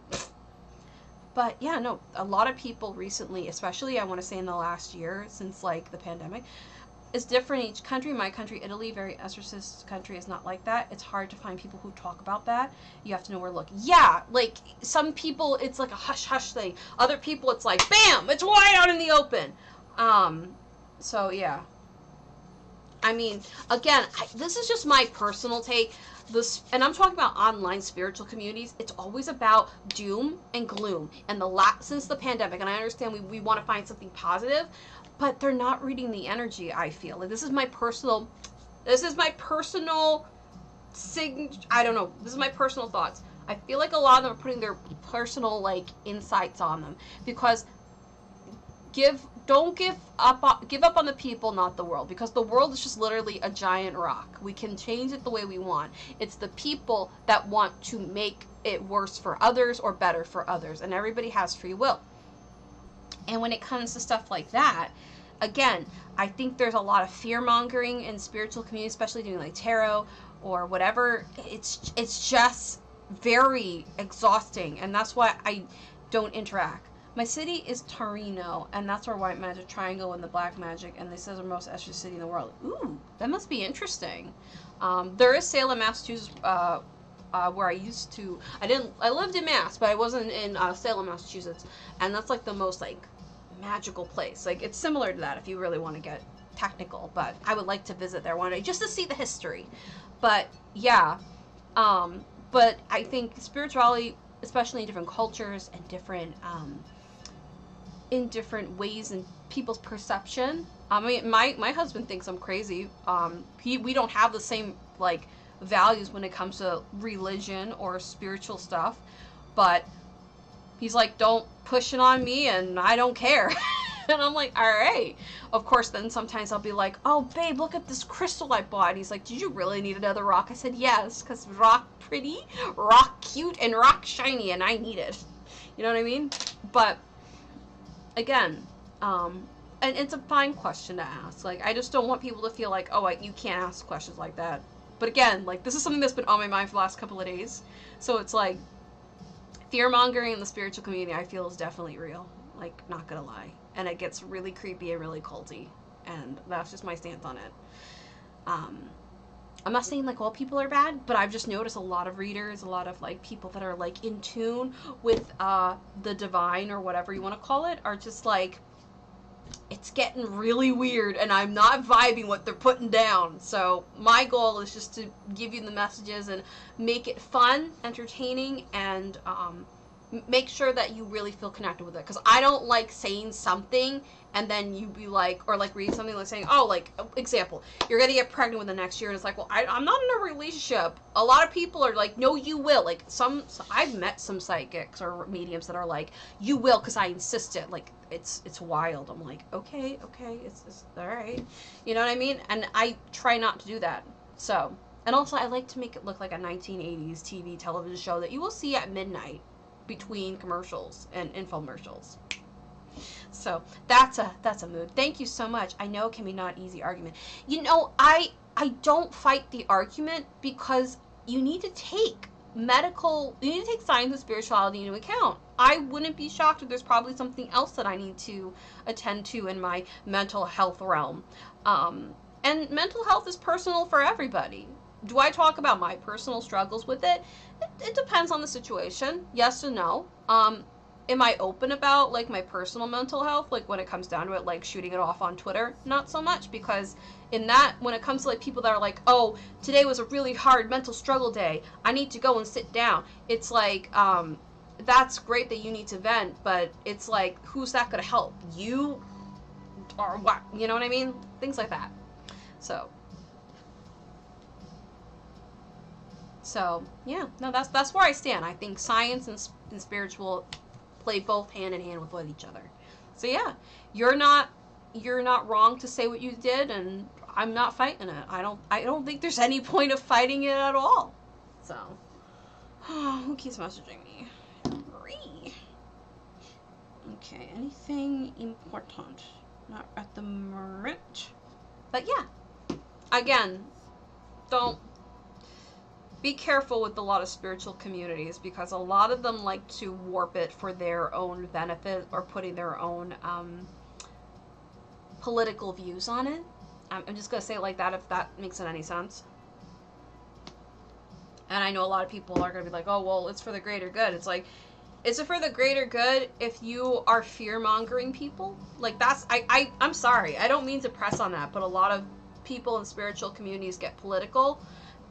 But yeah, no, a lot of people recently, especially I want to say in the last year since like the pandemic, it's different in each country. My country, Italy, very exorcist country, is not like that. It's hard to find people who talk about that. You have to know where to look. Yeah, like some people, it's like a hush-hush thing. Other people, it's like, bam, it's wide out in the open. So yeah. I mean, again, this is just my personal take. And I'm talking about online spiritual communities. It's always about doom and gloom. And since the pandemic, and I understand we want to find something positive, but they're not reading the energy, I feel. Like, this is my personal I don't know. This is my personal thoughts. I feel like a lot of them are putting their personal, like, insights on them. Because give up on the people, not the world, because the world is just literally a giant rock. We can change it the way we want. It's the people that want to make it worse for others or better for others, and everybody has free will. And when it comes to stuff like that, again, I think there's a lot of fear mongering in spiritual communities, especially doing like tarot or whatever. It's just very exhausting, and that's why I don't interact. My city is Torino, and that's where White Magic Triangle and the Black Magic, and they say the most exorcist city in the world. Ooh, that must be interesting. There is Salem, Massachusetts, where I used to. I lived in Mass, but I wasn't in Salem, Massachusetts, and that's like the most like magical place. Like, it's similar to that if you really want to get technical, but I would like to visit there one day just to see the history. But yeah, but I think spirituality, especially in different cultures and different in different ways and people's perception. I mean, my husband thinks I'm crazy. We don't have the same like values when it comes to religion or spiritual stuff, but he's like, don't push it on me, and I don't care. And I'm like, all right. Of course, then sometimes I'll be like, oh, babe, look at this crystal I bought. He's like, did you really need another rock? I said, yes, because rock pretty, rock cute, and rock shiny, and I need it. You know what I mean? But again, and it's a fine question to ask. Like, I just don't want people to feel like, oh, you can't ask questions like that. But again, like, this is something that's been on my mind for the last couple of days. So it's like, fear-mongering in the spiritual community, I feel, is definitely real. Like, not gonna lie. And it gets really creepy and really culty. And that's just my stance on it. I'm not saying, like, all people are bad, but I've just noticed a lot of readers, a lot of, like, people that are, like, in tune with the divine, or whatever you want to call it, are just, like, it's getting really weird, and I'm not vibing what they're putting down. So my goal is just to give you the messages and make it fun, entertaining, and make sure that you really feel connected with it, because I don't like saying something and then you be like, or like read something like saying, oh, like, example, you're gonna get pregnant within the next year, and it's like, well, I'm not in a relationship. A lot of people are like, no, you will. Like, I've met some psychics or mediums that are like, you will, because I insisted. Like, it's wild. I'm like, okay, it's all right. You know what I mean? And I try not to do that. So, and also I like to make it look like a 1980s TV television show that you will see at midnight between commercials and infomercials. So that's a mood. Thank you so much. I know it can be not an easy argument. You know, I don't fight the argument, because you need to take science and spirituality into account. I wouldn't be shocked if there's probably something else that I need to attend to in my mental health realm. And mental health is personal for everybody. Do I talk about my personal struggles with it? It depends on the situation. Yes and no. Am I open about, like, my personal mental health? Like, when it comes down to it, like, shooting it off on Twitter? Not so much, because in that, when it comes to, like, people that are like, oh, today was a really hard mental struggle day, I need to go and sit down. It's like, that's great that you need to vent, but it's like, who's that gonna help? You? Or what? You know what I mean? Things like that. So yeah, no, that's where I stand. I think science and spiritual play both hand in hand with each other. So yeah, you're not wrong to say what you did, and I'm not fighting it. I don't think there's any point of fighting it at all. So, who keeps messaging me? Marie. Okay, anything important? Not at the moment. But yeah, again, don't. Be careful with a lot of spiritual communities, because a lot of them like to warp it for their own benefit, or putting their own political views on it. I'm just going to say it like that, if that makes any sense. And I know a lot of people are going to be like, oh, well, it's for the greater good. It's like, is it for the greater good if you are fear-mongering people? Like, that's, I'm sorry, I don't mean to press on that, but a lot of people in spiritual communities get political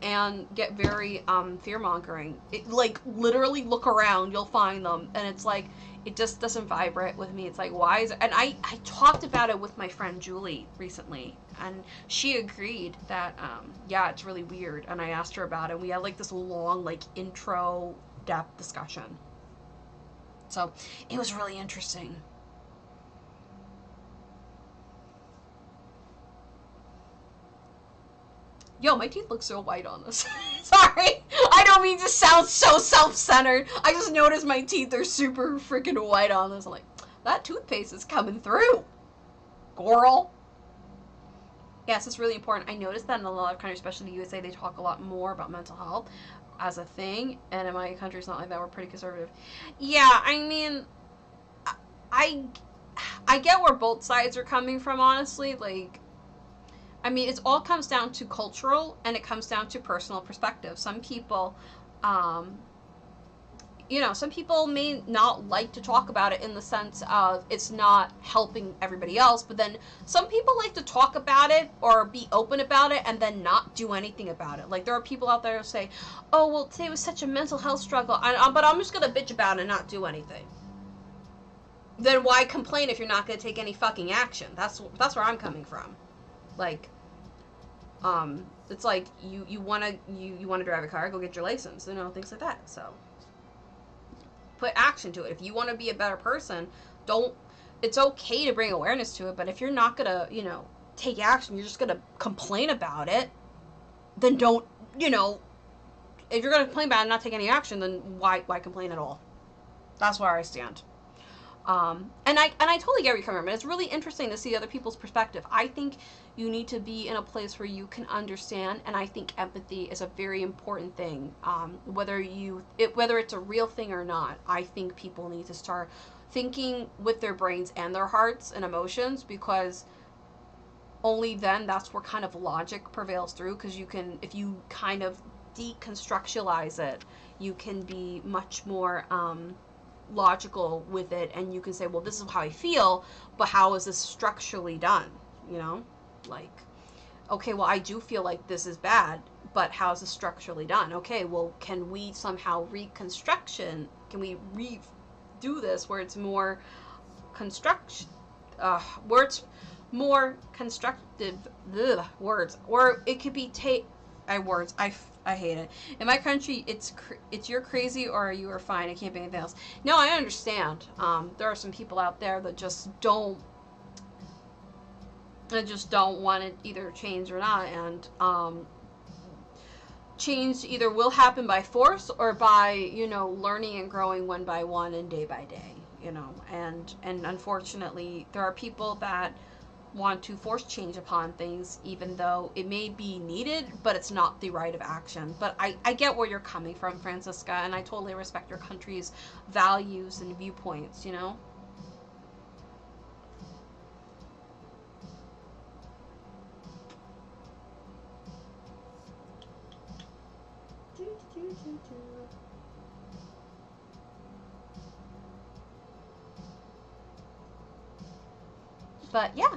and get very fear-mongering. Like, literally look around, you'll find them, and it's like, it just doesn't vibrate with me. It's like, why is it? And I talked about it with my friend Julie recently, and she agreed that yeah, it's really weird. And I asked her about it. We had like this long, like, intro depth discussion, so it was really interesting. Yo, my teeth look so white on this. Sorry. I don't mean to sound so self-centered. I just noticed my teeth are super freaking white on this. I'm like, that toothpaste is coming through. Girl. Yes, it's really important. I noticed that in a lot of countries, especially the USA, they talk a lot more about mental health as a thing. And in my country, it's not like that. We're pretty conservative. Yeah, I mean, I get where both sides are coming from, honestly. Like, I mean, it all comes down to cultural, and it comes down to personal perspective. Some people, some people may not like to talk about it in the sense of it's not helping everybody else, but then some people like to talk about it or be open about it and then not do anything about it. Like, there are people out there who say, oh, well, today was such a mental health struggle, but I'm just going to bitch about it and not do anything. Then why complain if you're not going to take any fucking action? That's where I'm coming from. Like, it's like, you wanna drive a car, go get your license, things like that. So put action to it. If you want to be a better person, it's okay to bring awareness to it, but if you're not gonna, take action, you're just gonna complain about it, then don't, if you're gonna complain about it and not take any action, then why complain at all? That's where I stand. And I totally get where you're coming from. It's really interesting to see other people's perspective. I think you need to be in a place where you can understand, and I think empathy is a very important thing. Whether it's a real thing or not, I think people need to start thinking with their brains and their hearts and emotions, because only then that's where kind of logic prevails through. Because if you kind of deconstructualize it, you can be much more logical with it, and you can say, well, this is how I feel, but how is this structurally done? Like, okay, well, I do feel like this is bad, but how's this structurally done? Okay, well, can we somehow can we redo this where it's more construction, where it's more constructive, words, or it could be words, I hate it. In my country, it's you're crazy or you are fine. I can't be anything else. No, I understand. There are some people out there that just don't want it either change or not, and change either will happen by force or by, you know, learning and growing one by one and day by day, you know. And unfortunately, there are people that want to force change upon things, even though it may be needed, but it's not the right of action. But I get where you're coming from, Francisca, and I totally respect your country's values and viewpoints, you know. But yeah.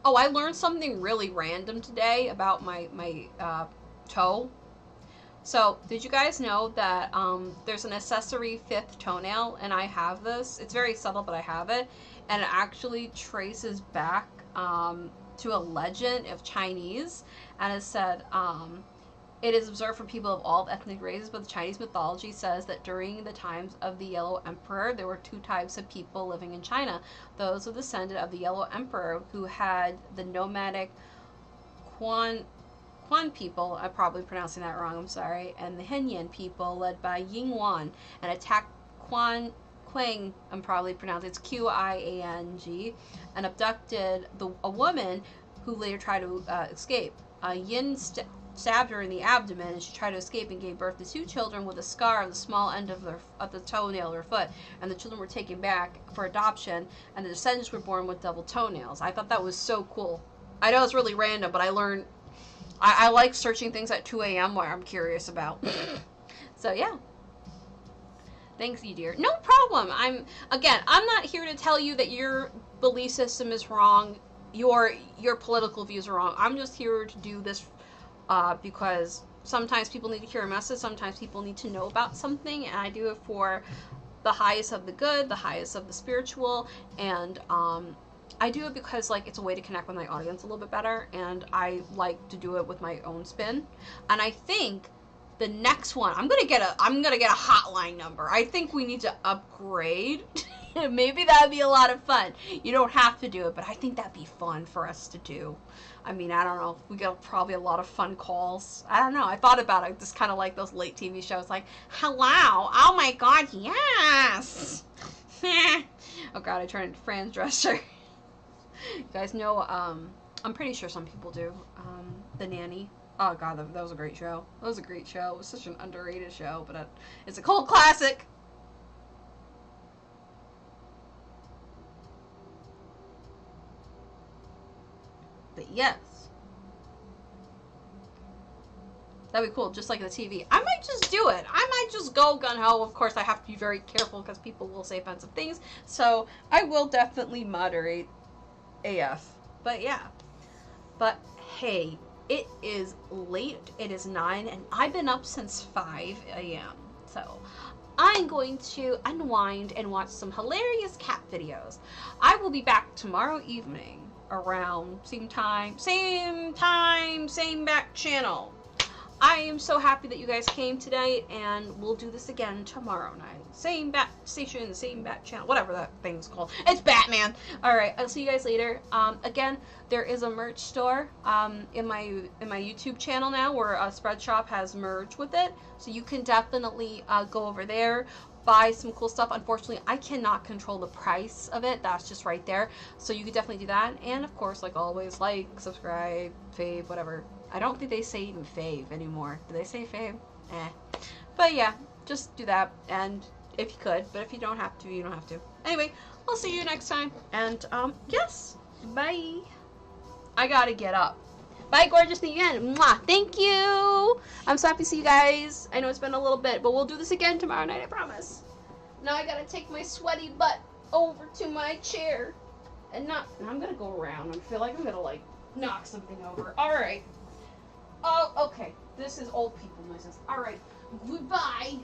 Oh, I learned something really random today about my toe. So, did you guys know that there's an accessory fifth toenail, and I have this. It's very subtle, but I have it, and it actually traces back to a legend of Chinese, and it said it is observed from people of all ethnic races, but the Chinese mythology says that during the times of the Yellow Emperor, there were two types of people living in China. Those who descended of the Yellow Emperor, who had the nomadic Quan people, I'm probably pronouncing that wrong, I'm sorry, and the Henyan people, led by Ying Wan, and attacked Quang, I'm probably pronouncing it's Qiang, and abducted a woman who later tried to escape. Yin stabbed her in the abdomen, and she tried to escape and gave birth to two children with a scar on the small end of the toenail of her foot. And the children were taken back for adoption, and the descendants were born with double toenails. I thought that was so cool. I know it's really random, but I learned. I like searching things at 2 a.m. where I'm curious about. So yeah. Thanks, you dear. No problem. I'm not here to tell you that your belief system is wrong, your political views are wrong. I'm just here to do this because sometimes people need to hear a message, sometimes people need to know about something, and I do it for the highest of the good, the highest of the spiritual, and I do it because, like, it's a way to connect with my audience a little bit better, and I like to do it with my own spin. And I think the next one, I'm gonna get a hotline number. I think we need to upgrade. Maybe that'd be a lot of fun. You don't have to do it, but I think that'd be fun for us to do. I mean, I don't know. We get probably a lot of fun calls. I don't know. I thought about it. Just kind of like those late TV shows, like, hello, oh my god, yes. Oh god, I turned into Fran's dresser. You guys know, I'm pretty sure some people do, The Nanny. Oh god, that was a great show. That was a great show. It was such an underrated show, but it's a cult classic. But yes. That'd be cool, just like the TV. I might just do it. I might just go gung-ho. Of course, I have to be very careful because people will say offensive things. So, I will definitely moderate AF. But yeah. But hey, it is late. It is 9, and I've been up since 5 a.m. So, I'm going to unwind and watch some hilarious cat videos. I will be back tomorrow evening around same time, same back channel. I am so happy that you guys came today, and we'll do this again tomorrow night. Same bat station, same bat channel, whatever that thing's called. It's Batman. All right, I'll see you guys later. Again, there is a merch store in my YouTube channel now, where Spread Shop has merged with it, so you can definitely go over there, buy some cool stuff. Unfortunately, I cannot control the price of it. That's just right there. So you can definitely do that. And of course, like always, like, subscribe, fave, whatever. I don't think they say even fave anymore. Do they say fave? Eh. But yeah, just do that, and if you could, but if you don't have to, you don't have to. Anyway, I'll see you next time, and, yes, bye. I gotta get up. Bye, gorgeous thing again. Mwah. Thank you. I'm so happy to see you guys. I know it's been a little bit, but we'll do this again tomorrow night, I promise. Now I gotta take my sweaty butt over to my chair. And now I'm gonna go around. I feel like I'm gonna, like, knock something over. Alright. Oh, okay. This is old people noises. Alright. Goodbye.